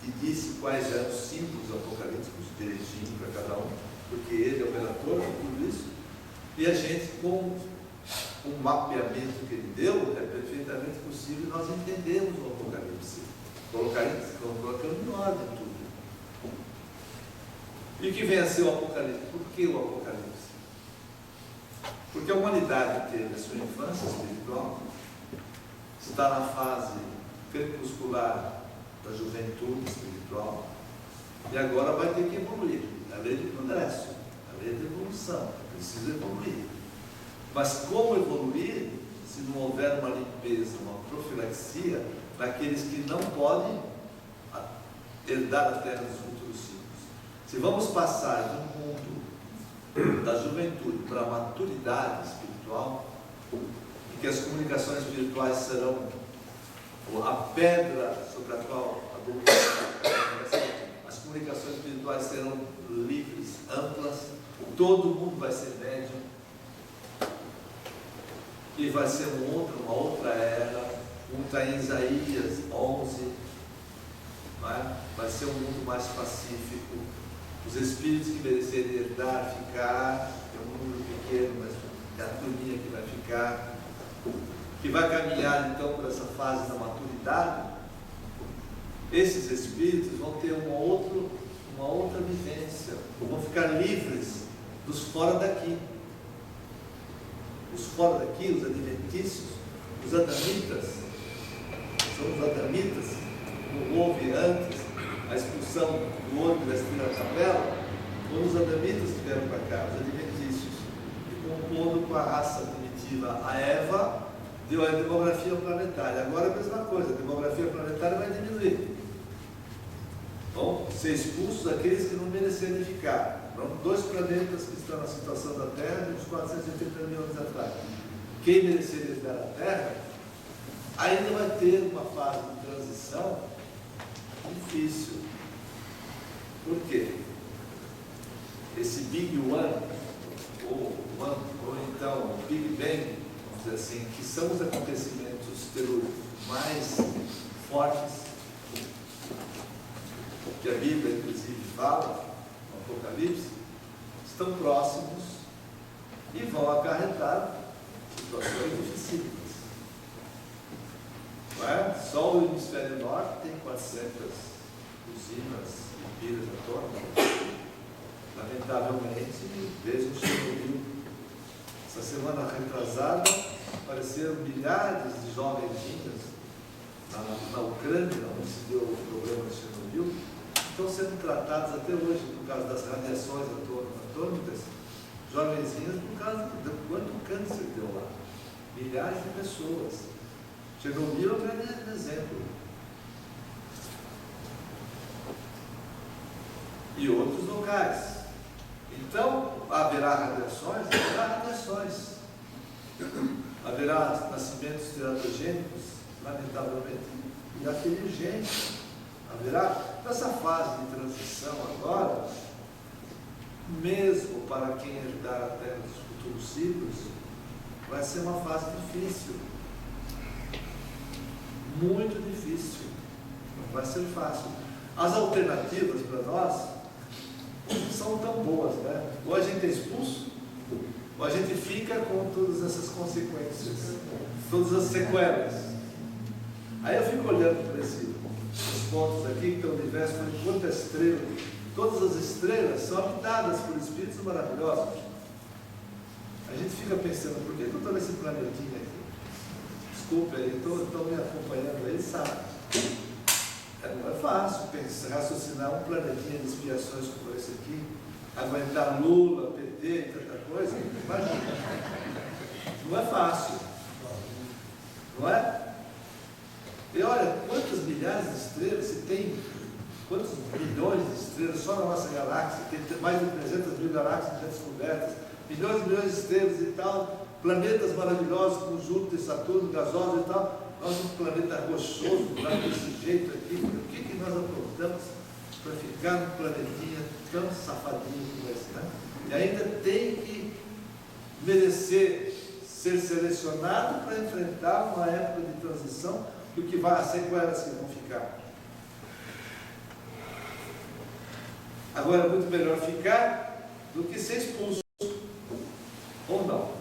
Speaker 1: e disse quais eram os símbolos apocalípticos direitinho para cada um, porque ele é o relator de tudo isso, e a gente, com o mapeamento que ele deu, é perfeitamente possível nós entendermos o Apocalipse, colocando em ordem tudo. E o que vem a ser o Apocalipse? Por que o Apocalipse? Porque a humanidade teve a sua infância espiritual, está na fase crepuscular da juventude espiritual, e agora vai ter que evoluir. A lei do progresso, a lei da evolução, precisa evoluir. Mas como evoluir se não houver uma limpeza, uma profilaxia daqueles que não podem herdar a terra dos futuros ciclos? Se vamos passar de um mundo da juventude para a maturidade espiritual, em que as comunicações espirituais serão a pedra sobre a qual a doutrina, as comunicações espirituais serão livres, amplas, todo mundo vai ser médium, e vai ser uma outra era, está em Isaías 11, vai ser um mundo mais pacífico, os espíritos que merecerem herdar, ficar, é um número pequeno, mas é a turminha que vai ficar, que vai caminhar então para essa fase da maturidade. Esses espíritos vão ter uma outra vivência, vão ficar livres dos fora daqui. Os fora daqui, os adventícios, os adamitas, são os adamitas, como houve antes a expulsão do ouro da estrela da capela, quando os adamitas vieram para cá, os adventícios, e compondo com a raça primitiva, a Eva, deu a demografia planetária. Agora a mesma coisa, a demografia planetária vai diminuir. Vão ser expulsos aqueles que não merecerem ficar. São 2 planetas que estão na situação da Terra de uns 480 mil anos atrás. Quem merecer herdar a Terra ainda vai ter uma fase de transição difícil. Por quê? Esse Big One, ou então o Big Bang, vamos dizer assim, que são os acontecimentos telúricos mais fortes, que a Bíblia inclusive fala, no Apocalipse, estão próximos e vão acarretar situações dificílimas. Não é? Só o hemisfério norte tem 400 usinas e pilhas atômicas. Lamentavelmente, desde o Chernobyl, essa semana retrasada, apareceram milhares de jovenzinhos na Ucrânia, onde se deu o problema de Chernobyl, estão sendo tratados até hoje por causa das radiações atômicas, jovenzinhas, por causa do quanto câncer deu lá. Milhares de pessoas. Chernobyl é um grande exemplo. E outros locais. Então, haverá radiações? Haverá radiações. Haverá nascimentos teratogênicos, lamentavelmente, e aquele gente. Haverá, nessa fase de transição agora, mesmo para quem herdar a terra dos futuros ciclos, vai ser uma fase difícil. Muito difícil. Não vai ser fácil. As alternativas para nós não são tão boas, né? Ou a gente é expulso, ou a gente fica com todas essas consequências, todas as sequelas. Aí eu fico olhando para esses pontos aqui, que o universo foi quanta estrela. Todas as estrelas são habitadas por espíritos maravilhosos. A gente fica pensando, por que eu estou nesse planetinha aqui? Desculpe aí, estou me acompanhando aí, sabe? Não é fácil pensar, raciocinar um planetinha de expiações como esse aqui, aguentar Lula, PT e tanta coisa. Imagina. Não é fácil. Não é? E olha, quantas milhares de estrelas se tem, quantos milhões de estrelas só na nossa galáxia, tem mais de 300 mil galáxias já descobertas, milhões e milhões de estrelas e tal, planetas maravilhosos como Júpiter, Saturno, gasosos e tal. Nós, um planeta rochoso, lá desse jeito aqui, o que nós aprontamos para ficar num planetinha tão safadinho como esse, né? E ainda tem que merecer ser selecionado para enfrentar uma época de transição e o que vai, as sequelas que vão ficar. Agora, é muito melhor ficar do que ser expulso. Ou não?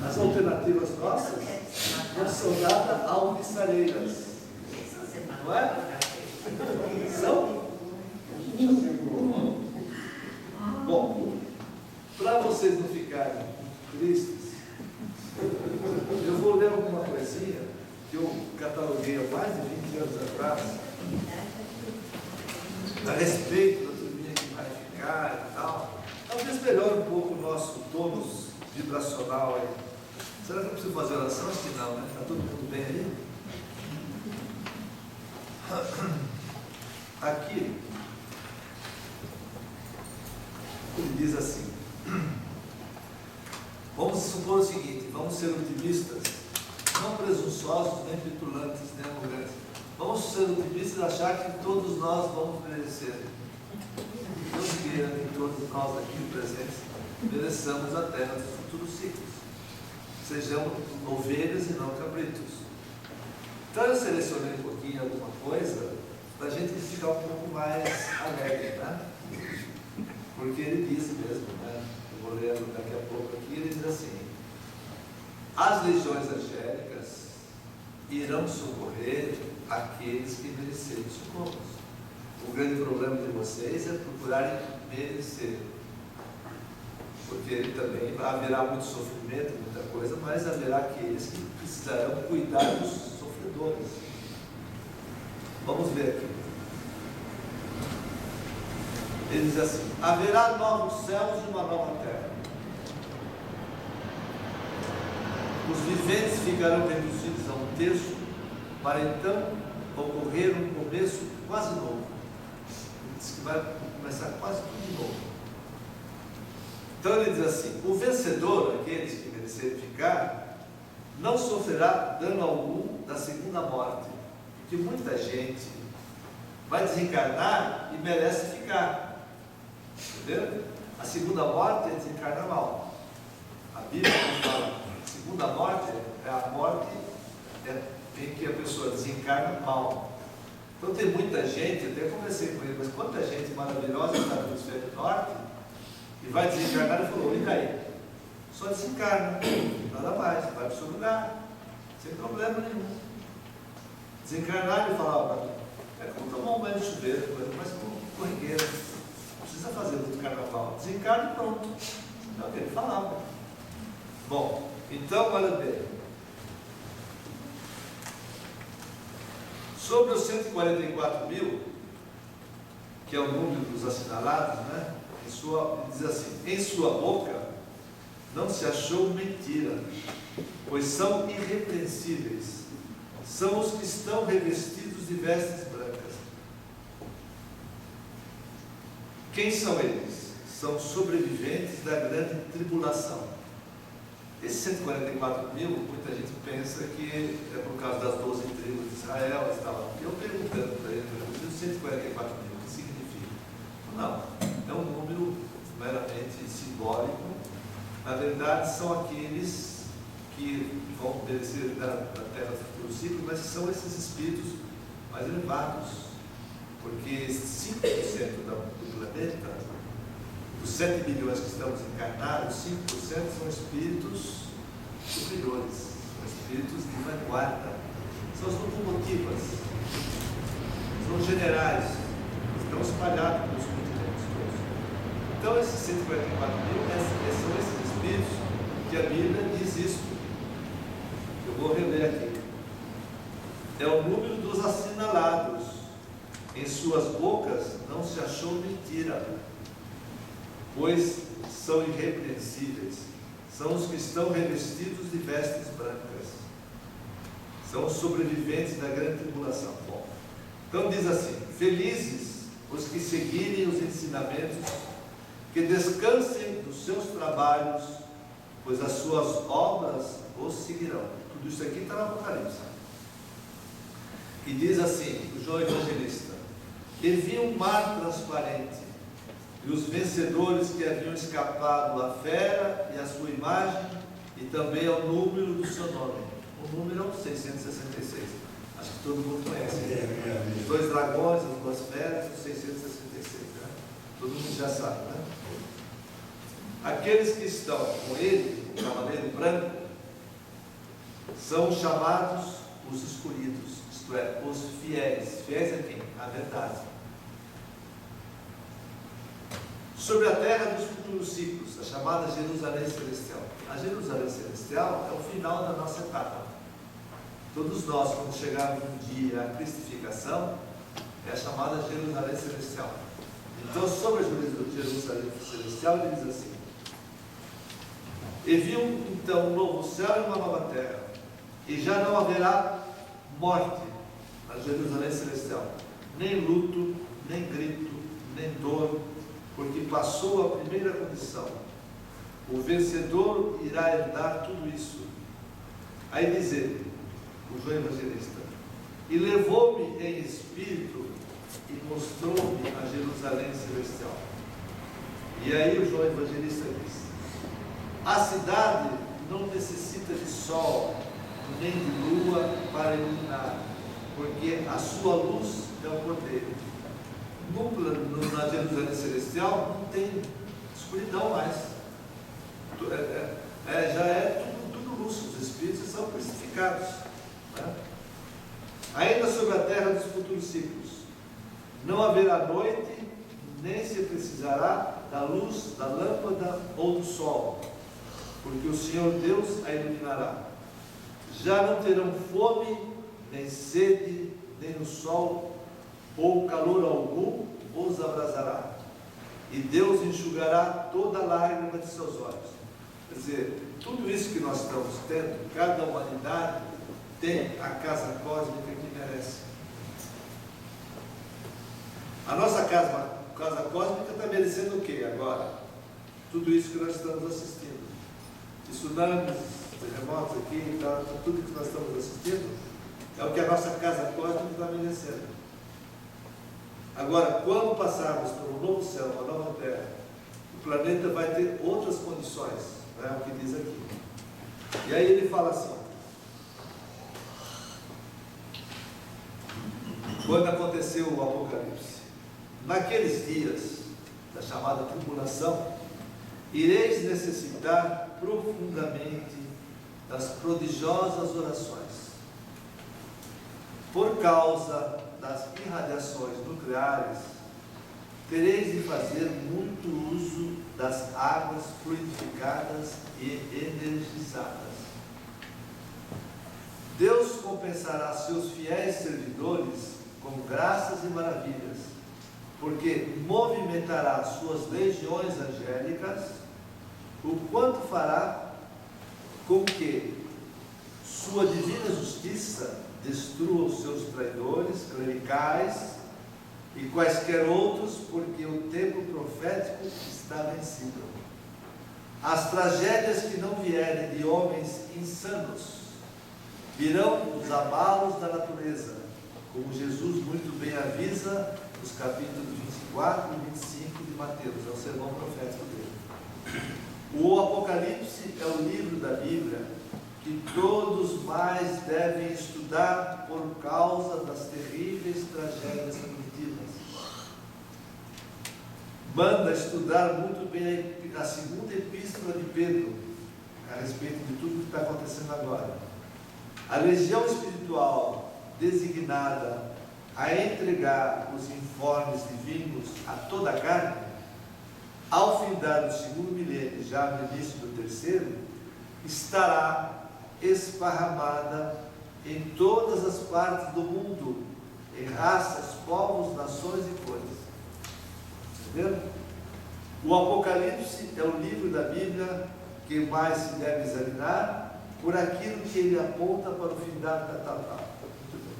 Speaker 1: As alternativas nossas não são nada alvissareiras. Não é? São? Bom, para vocês não ficarem tristes, eu vou ler alguma coisinha que eu cataloguei há mais de 20 anos atrás, a respeito da turminha que vai ficar e tal. Talvez melhore um pouco o nosso tônus vibracional aí. Será que eu preciso fazer oração? Acho que não, né? Está todo mundo bem aí? Aqui, ele diz assim: vamos supor o seguinte, vamos ser otimistas, não presunçosos, nem petulantes, nem arrogantes. Vamos ser otimistas e achar que todos nós vamos merecer. Deus queira que todos nós aqui presentes mereçamos a terra dos futuros ciclos. Sejamos ovelhas e não cabritos. Então eu selecionei um pouquinho alguma coisa para a gente ficar um pouco mais alegre, né? Porque ele diz mesmo, né? Eu vou ler daqui a pouco aqui, ele diz assim: as legiões angélicas irão socorrer aqueles que merecerem socorro. O grande problema de vocês é procurarem merecer. Porque ele também haverá muito sofrimento, muita coisa, mas haverá aqueles que precisarão cuidar dos sofredores. Vamos ver aqui. Ele diz assim: haverá novos céus e uma nova terra. Os viventes ficarão reduzidos a um terço, para então ocorrer um começo quase novo. Ele diz que vai começar quase tudo de novo. Então ele diz assim: o vencedor, aqueles que merecerem ficar, não sofrerá dano algum da segunda morte, porque muita gente vai desencarnar e merece ficar. Entendeu? A segunda morte é desencarnar mal. A Bíblia fala: a segunda morte é a morte em que a pessoa desencarna mal. Então tem muita gente, até conversei com ele, mas quanta gente maravilhosa está no hemisfério norte e vai desencarnar e falou: e daí? Só desencarna, nada mais, vai para o seu lugar, sem problema nenhum. Desencarnar e falar: é como tomar um banho de chuveiro, mas com corriqueira, não precisa fazer muito carnaval. Desencarna e pronto. É o que ele falava. Bom, então olha bem. Sobre os 144 mil, que é o número dos assinalados, né? Ele diz assim: em sua boca não se achou mentira, pois são irrepreensíveis. São os que estão revestidos de vestes brancas. Quem são eles? São sobreviventes da grande tribulação. Esses 144 mil, muita gente pensa que é por causa das 12 tribos de Israel e tal. Eu perguntando para ele, os 144 mil, o que significa? Não, é um número simbólico, na verdade são aqueles que vão perecer da terra do futuro ciclo, mas são esses espíritos mais elevados, porque 5% do planeta, dos 7 bilhões que estamos encarnados, 5% são espíritos superiores, são espíritos de vanguarda, são as locomotivas, são os generais, estão espalhados pelos continentes todos. Então esses 144 mil são esses espíritos que a Bíblia diz isso. Eu vou reler aqui. É o número dos assinalados. Em suas bocas não se achou mentira, pois são irrepreensíveis. São os que estão revestidos de vestes brancas. São os sobreviventes da grande tribulação. Bom, então diz assim: felizes os que seguirem os ensinamentos, que descansem dos seus trabalhos, pois as suas obras os seguirão. Tudo isso aqui está no Apocalipse. E diz assim, o João Evangelista: e vi um mar transparente, e os vencedores que haviam escapado à fera e à sua imagem, e também ao número do seu nome. O número é o 666. Acho que todo mundo conhece. Os 2 dragões, as 2 feras, o 666. Né? Todo mundo já sabe, né? Aqueles que estão com ele, o cavaleiro branco, são chamados os escolhidos, isto é, os fiéis. Fiéis a quem? A verdade. Sobre a terra dos futuros ciclos, a chamada Jerusalém Celestial. A Jerusalém Celestial é o final da nossa etapa. Todos nós, quando chegarmos um dia à cristificação, é a chamada Jerusalém Celestial. Então, sobre a Jerusalém Celestial, ele diz assim: e viu então um novo céu e uma nova terra, e já não haverá morte na Jerusalém Celestial, nem luto, nem grito, nem dor, porque passou a primeira condição. O vencedor irá herdar tudo isso. Aí diz ele, o João Evangelista: e levou-me em espírito e mostrou-me a Jerusalém Celestial. E aí o João Evangelista diz: a cidade não necessita de sol nem de lua para iluminar, porque a sua luz é o Cordeiro. Na Jerusalém Celestial não tem escuridão mais. Já é tudo luz. Os espíritos são crucificados. Né? Ainda sobre a terra dos futuros ciclos, não haverá noite, nem se precisará da luz da lâmpada ou do sol, porque o Senhor Deus a iluminará. Já não terão fome, nem sede, nem o sol ou calor algum os abrasará, e Deus enxugará toda a lágrima de seus olhos. Quer dizer, tudo isso que nós estamos tendo, cada humanidade tem a casa cósmica que merece. A nossa casa cósmica está merecendo o quê agora? Tudo isso que nós estamos assistindo. Tsunamis, terremotos aqui, tudo que nós estamos assistindo é o que a nossa casa cósmica está merecendo. Agora, quando passarmos por um novo céu, uma nova terra, o planeta vai ter outras condições, é o que diz aqui. E aí ele fala assim: quando aconteceu o Apocalipse, naqueles dias da chamada tribulação, ireis necessitar profundamente das prodigiosas orações, por causa das irradiações nucleares, tereis de fazer muito uso das águas fluidificadas e energizadas. Deus compensará seus fiéis servidores com graças e maravilhas, porque movimentará suas legiões angélicas, o quanto fará com que sua divina justiça destrua os seus traidores, clericais e quaisquer outros, porque o tempo profético está vencido. As tragédias que não vierem de homens insanos virão dos abalos da natureza, como Jesus muito bem avisa nos capítulos 24 e 25 de Mateus, é o sermão profético dele. O Apocalipse é o livro da Bíblia que todos mais devem estudar por causa das terríveis tragédias primitivas. Manda estudar muito bem a segunda epístola de Pedro, a respeito de tudo que está acontecendo agora. A legião espiritual designada a entregar os informes divinos a toda a carne, ao findar do segundo milênio, já no início do terceiro, estará esparramada em todas as partes do mundo, em raças, povos, nações e cores. Entendeu? O Apocalipse é o livro da Bíblia que mais se deve examinar por aquilo que ele aponta para o findar da tal. Muito bem.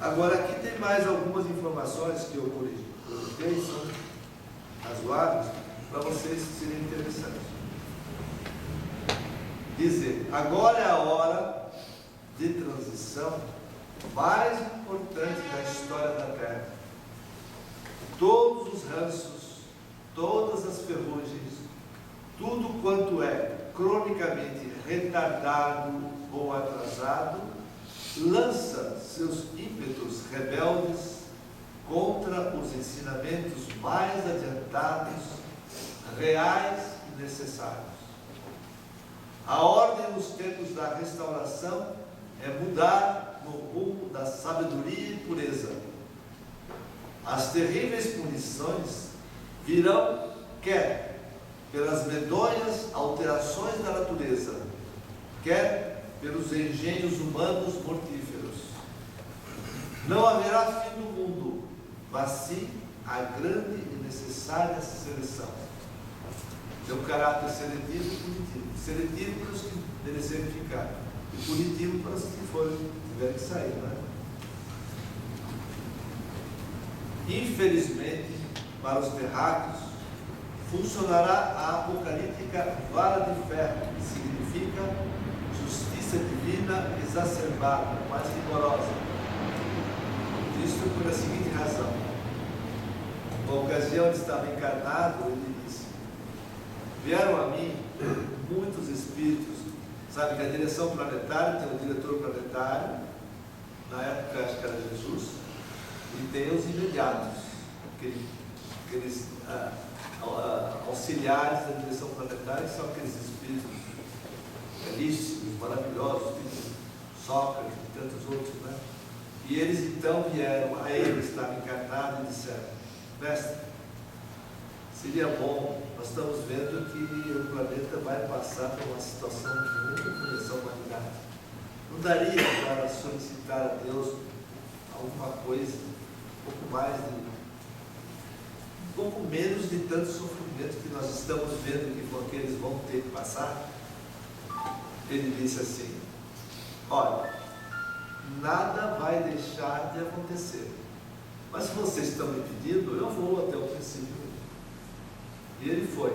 Speaker 1: Agora, aqui tem mais algumas informações que eu coloquei, são razoáveis, para vocês serem interessantes. Dizer, agora é a hora de transição mais importante da história da Terra. Todos os ranços, todas as ferrugens, tudo quanto é cronicamente retardado ou atrasado, lança seus ímpetos rebeldes contra os ensinamentos mais adiantados, reais e necessários. A ordem nos tempos da restauração é mudar no rumo da sabedoria e pureza. As terríveis punições virão quer pelas medonhas alterações da natureza, quer pelos engenhos humanos mortíferos. Não haverá fim do mundo, mas sim a grande e necessária seleção. Tem um caráter seletivo e punitivo. Seletivo para os que merecerem ficar, e punitivo para os que tiverem que sair, não é? Infelizmente, para os terráqueos, funcionará a apocalíptica vara de ferro, que significa justiça divina exacerbada, mais rigorosa. Isto por a seguinte razão. Na ocasião ele estava encarnado, ele disse: vieram a mim muitos espíritos. Sabe que a direção planetária tem o diretor planetário, na época acho que era Jesus, e tem os imediatos, aqueles auxiliares da direção planetária, que são aqueles espíritos belíssimos, maravilhosos, tipo Sócrates e tantos outros, né? E eles então vieram a ele, estava encarnado, e disseram: mestre, seria bom, nós estamos vendo que o planeta vai passar por uma situação de muita punição à humanidade. Não daria para solicitar a Deus alguma coisa, um pouco menos de tanto sofrimento que nós estamos vendo que eles vão ter que passar? Ele disse assim: olha, nada vai deixar de acontecer, mas se vocês estão me pedindo, eu vou até o princípio. E ele foi.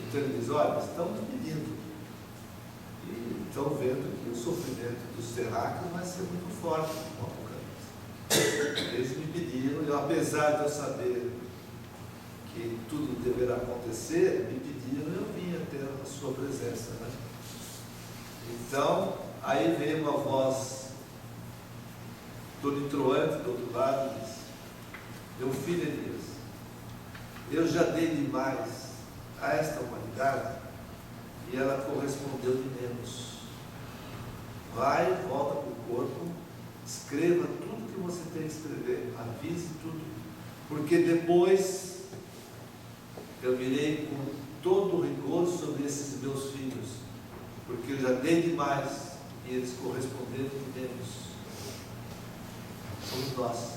Speaker 1: Então ele diz: olha, estão me pedindo, e estão vendo que o sofrimento dos terráqueos vai ser muito forte no Apocalipse. Eles me pediram, e apesar de eu saber que tudo deverá acontecer, me pediram, eu vim até a sua presença, né? Então, aí veio uma voz tonitruante do outro lado e disse: meu filho Elias, eu já dei demais a esta humanidade e ela correspondeu de menos. Vai, volta para o corpo, escreva tudo que você tem que escrever, avise tudo, porque depois eu virei com todo o rigor sobre esses meus filhos, porque eu já dei demais e eles corresponderam de menos. Somos nós.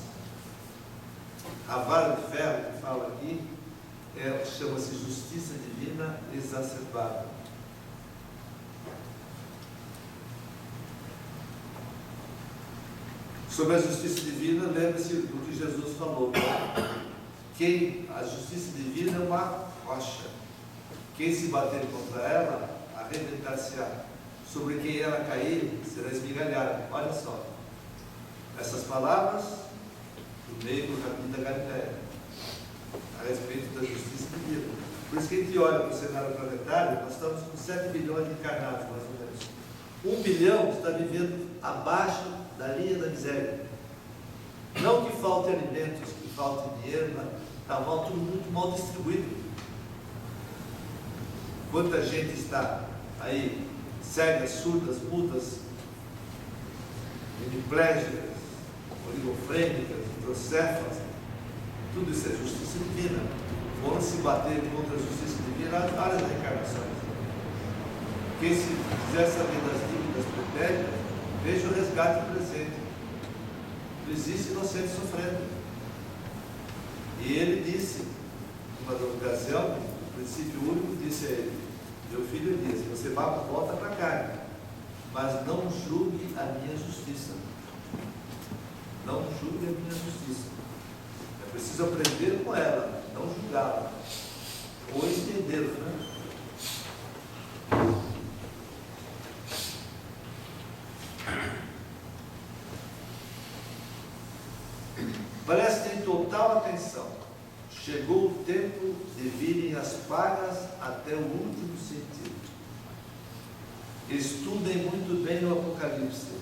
Speaker 1: A vara de ferro que fala aqui chama-se justiça divina exacerbada. Sobre a justiça divina, lembre-se do que Jesus falou: a justiça divina é uma rocha, quem se bater contra ela, arrebentar-se-á, sobre quem ela cair, será esmigalhada. Olha só, essas palavras do meio do Rabi da Galileia, a respeito da justiça
Speaker 3: Por isso que a gente olha para o cenário planetário, nós estamos com 7 bilhões de encarnados, mais ou menos. 1 bilhão está vivendo abaixo da linha da miséria. Não que falte alimentos, que falte dinheiro, está tudo muito mal distribuído. Quanta gente está aí, cegas, surdas, mudas, hemiplégicas, oligofrênicas, hidrocéfalas, tudo isso é justiça divina. Foram se bater contra a justiça divina nas várias reencarnações. Quem se quiser saber das dívidas pretéritas, veja o resgate presente. Não existe inocente sofrendo. E ele disse, numa ocasião, o princípio único disse a ele: meu filho Elias, você volta para a carne, mas não julgue a minha justiça. Não julgue a minha justiça. É preciso aprender com ela, não julgá-la, ou entendê-la, né? Prestem total atenção. Chegou o tempo de virem as pagas até o último sentido. Estudem muito bem o Apocalipse.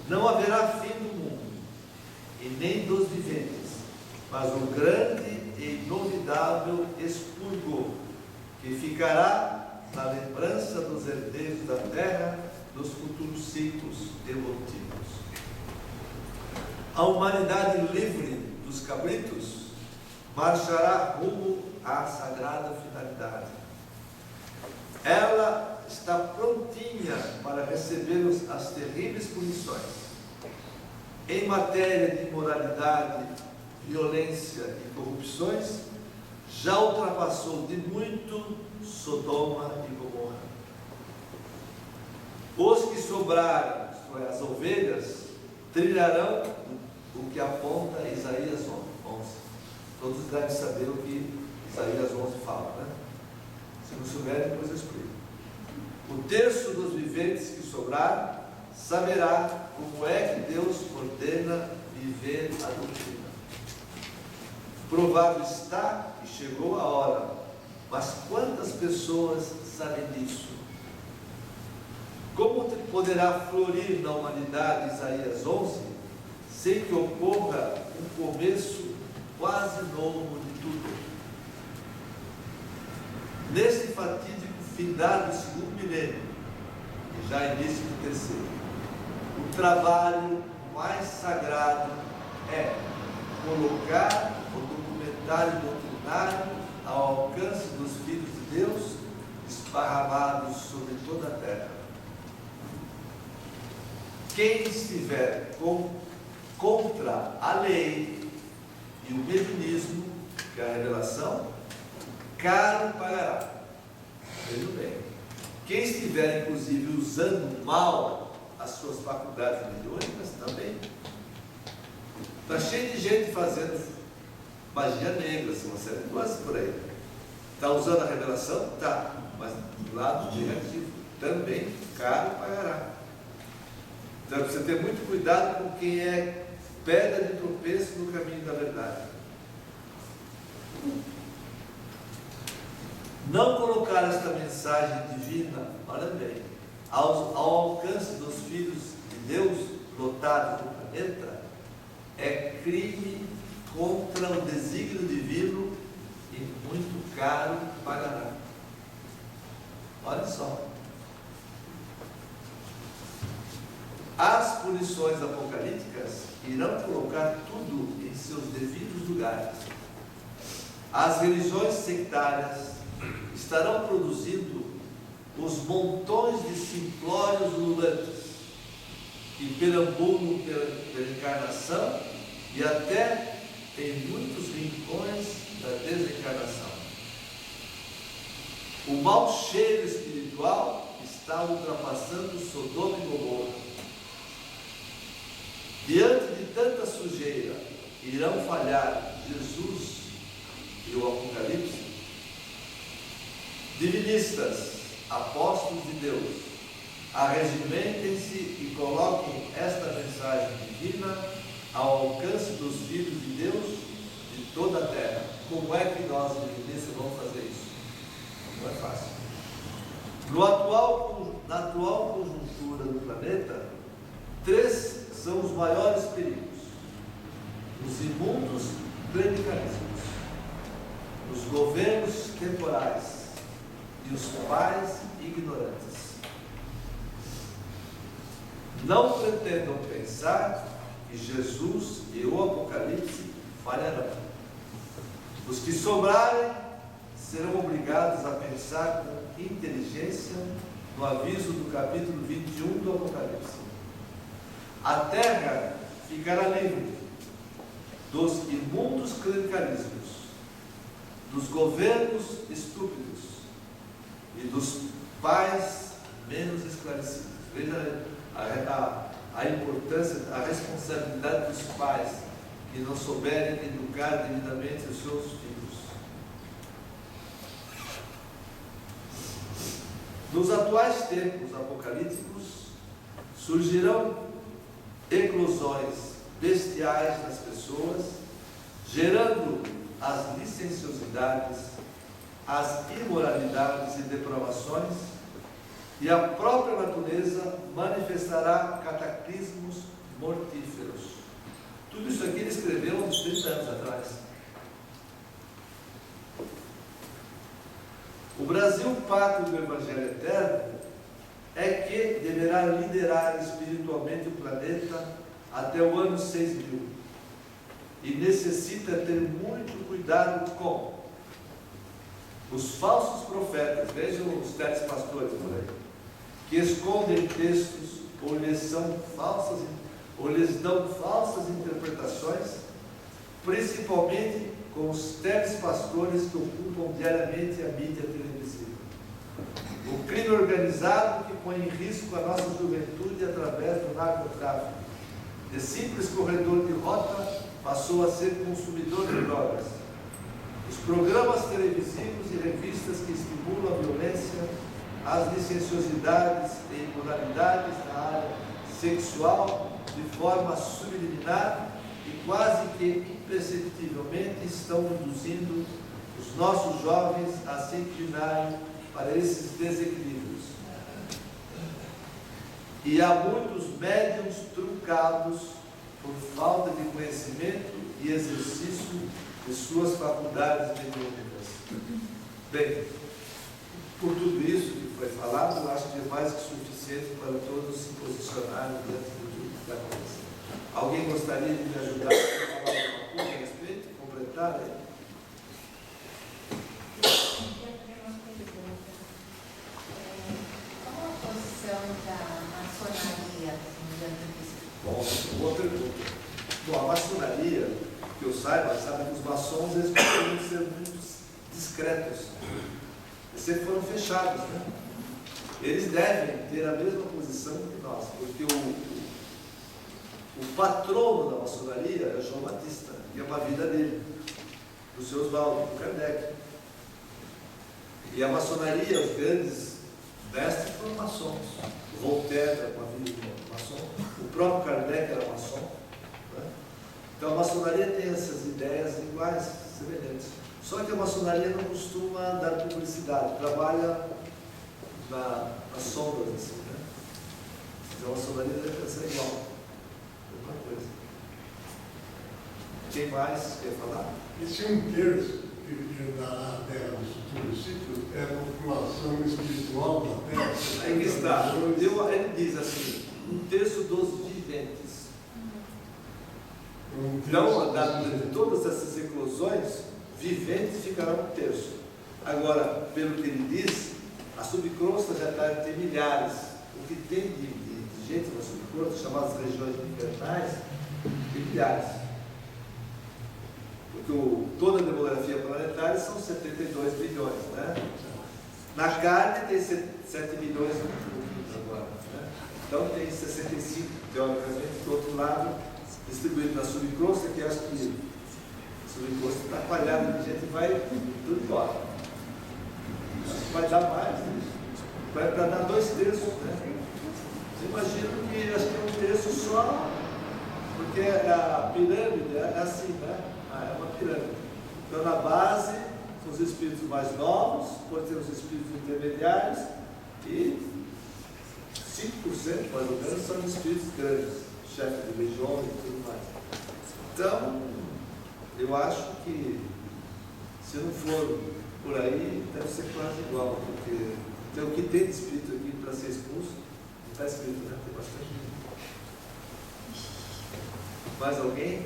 Speaker 3: Não haverá fim do mundo, e nem dos viventes, mas o grande e inovidável expurgo, que ficará na lembrança dos herdeiros da terra, dos futuros ciclos evolutivos. A humanidade livre dos cabritos marchará rumo à sagrada finalidade. Ela está prontinha para receber as terríveis punições. Em matéria de imoralidade, violência e corrupções, já ultrapassou de muito Sodoma e Gomorra. Os que sobraram, isto é, as ovelhas, trilharão o que aponta Isaías 11. Todos devem saber o que Isaías 11 fala, né? Se não souber, depois eu explico. O terço dos viventes que sobraram saberá como é que Deus ordena viver a doutrina. Provável está que chegou a hora, mas quantas pessoas sabem disso? Como poderá florir na humanidade Isaías 11, sem que ocorra um começo quase novo de tudo? Nesse fatídico findar do segundo milênio, e já início do terceiro, o trabalho mais sagrado é colocar o documentário doutrinário ao alcance dos filhos de Deus, esparramados sobre toda a terra. Quem estiver contra a lei e o mediunismo, que é a revelação, caro pagará. Veja bem. Quem estiver, inclusive, usando mal as suas faculdades mediúnicas, também. Está cheio de gente fazendo magia negra, assim, uma série de coisas por aí. Está usando a revelação? Tá. Mas do lado negativo, também caro pagará. Então é preciso ter muito cuidado com quem é pedra de tropeço no caminho da verdade. Não colocar esta mensagem divina, olha bem, ao alcance dos filhos de Deus lotados no planeta, é crime contra o desígnio divino e muito caro pagará. Olha só. As punições apocalípticas irão colocar tudo em seus devidos lugares. As religiões sectárias estarão produzindo os montões de simplórios ululantes que perambulam pela encarnação e até em muitos rincões da desencarnação. O mau cheiro espiritual está ultrapassando Sodoma e Gomorra. Diante de tanta sujeira, irão falhar Jesus e o Apocalipse? Divinistas, apóstolos de Deus, arregimentem-se e coloquem esta mensagem divina ao alcance dos filhos de Deus de toda a terra. Como é que nós, divinistas, vamos fazer isso? Não é fácil. Na atual conjuntura do planeta, 3 são os maiores perigos: os imundos clericalismos, os governos temporais e os pais ignorantes. Não pretendam pensar que Jesus e o Apocalipse falharão. Os que sobrarem serão obrigados a pensar com inteligência no aviso do capítulo 21 do Apocalipse. A terra ficará livre dos imundos clericalismos, dos governos estúpidos e dos pais menos esclarecidos. Veja a importância, a responsabilidade dos pais que não souberem educar devidamente os seus filhos. Nos atuais tempos apocalípticos, surgirão eclosões bestiais nas pessoas, gerando as licenciosidades, as imoralidades e depravações, e a própria natureza manifestará cataclismos mortíferos. Tudo isso aqui ele escreveu há uns 30 anos atrás. O Brasil, pátria do Evangelho Eterno, é que deverá liderar espiritualmente o planeta até o ano 6000 e necessita ter muito cuidado com os falsos profetas, vejam os telespastores por aí, que escondem textos ou lhes dão falsas interpretações, principalmente com os telespastores que ocupam diariamente a mídia televisiva. O crime organizado que põe em risco a nossa juventude através do narcotráfico. De simples corredor de rota passou a ser consumidor de drogas. Os programas televisivos e revistas que estimulam a violência, as licenciosidades e imoralidades na área sexual de forma subliminar e quase que imperceptivelmente estão induzindo os nossos jovens a se inclinarem para esses desequilíbrios. E há muitos médiuns truncados por falta de conhecimento e exercício de suas faculdades mediúnicas. Bem, por tudo isso que foi falado, eu acho que é mais que suficiente para todos se posicionarem diante de tudo que está acontecendo. Alguém gostaria de me ajudar a falar alguma coisa a respeito? Completar aí?
Speaker 4: Qual a posição da maçonaria diante disso?
Speaker 3: Bom, boa pergunta. Bom, a maçonaria, que eu saiba, sabe que os maçons eles costumam ser muito discretos. Eles sempre foram fechados, né? Eles devem ter a mesma posição que nós, porque o patrono da maçonaria é João Batista, e é uma vida dele, do seu Oswaldo, do Kardec. E a maçonaria, os grandes mestres foram maçons. O Voltaire era uma vida de maçom, o próprio Kardec era maçom. Né? Então a maçonaria tem essas ideias iguais, semelhantes. Só que a maçonaria não costuma dar publicidade, trabalha nas sombras, assim, né? Então a maçonaria deve pensar igual. Alguma coisa. Quem mais quer falar?
Speaker 2: Esse 1/3 que dará a terra dos futuros ciclos é a população espiritual da terra.
Speaker 3: Aí que está. Ele diz assim, 1/3 dos viventes. Então, de todas essas eclosões, viventes ficarão 1/3. Agora, pelo que ele diz, a subcrosta já está a ter milhares. O que tem de gente na subcrosta, chamadas regiões infernais, tem milhares. Porque toda a demografia planetária são 72 bilhões, né? Na carne tem 7 milhões agora, né? Então tem 65, teoricamente, do outro lado, distribuído na subcrosta, que acho que a subcrosta está falhada de gente, vai tudo embora. Acho que vai dar mais, né? Vai para dar 2/3, né? Você imagina que acho que é 1/3 só, porque a pirâmide é assim, né? É uma pirâmide. Então na base os espíritos mais novos, depois tem os espíritos intermediários e 5% mais ou menos são espíritos grandes, chefes de legiões e tudo mais. Então, eu acho que se não for por aí, deve ser quase igual, porque o que tem de espírito aqui para ser expulso, não está escrito, né? Tem bastante gente. Mais alguém?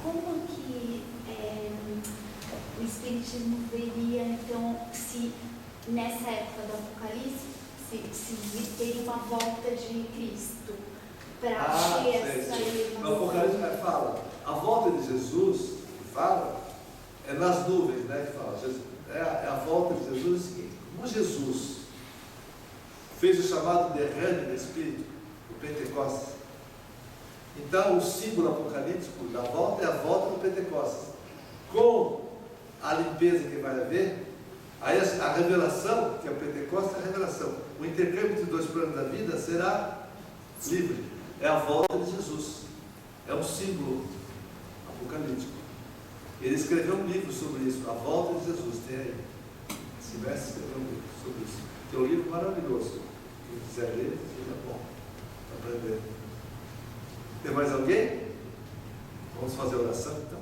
Speaker 5: Como que o Espiritismo veria, então, se nessa época do Apocalipse, se teria uma volta de Cristo para ter essa elevação?
Speaker 3: No Apocalipse fala, a volta de Jesus, que fala, é nas nuvens, né? Que fala, é a volta de Jesus, é o seguinte: como Jesus fez o chamado derrame do Espírito, o Pentecostes. Então, o símbolo apocalíptico da volta é a volta do Pentecostes. Com a limpeza que vai haver, aí a revelação, que é o Pentecostes, é a revelação. O intercâmbio entre dois planos da vida será livre. É a volta de Jesus. É um símbolo apocalíptico. Ele escreveu um livro sobre isso, A Volta de Jesus. Tem aí. Se Mestre escreveu um livro sobre isso. Tem um livro maravilhoso. Quem quiser ler, seja bom para aprender. Tem mais alguém? Vamos fazer oração então?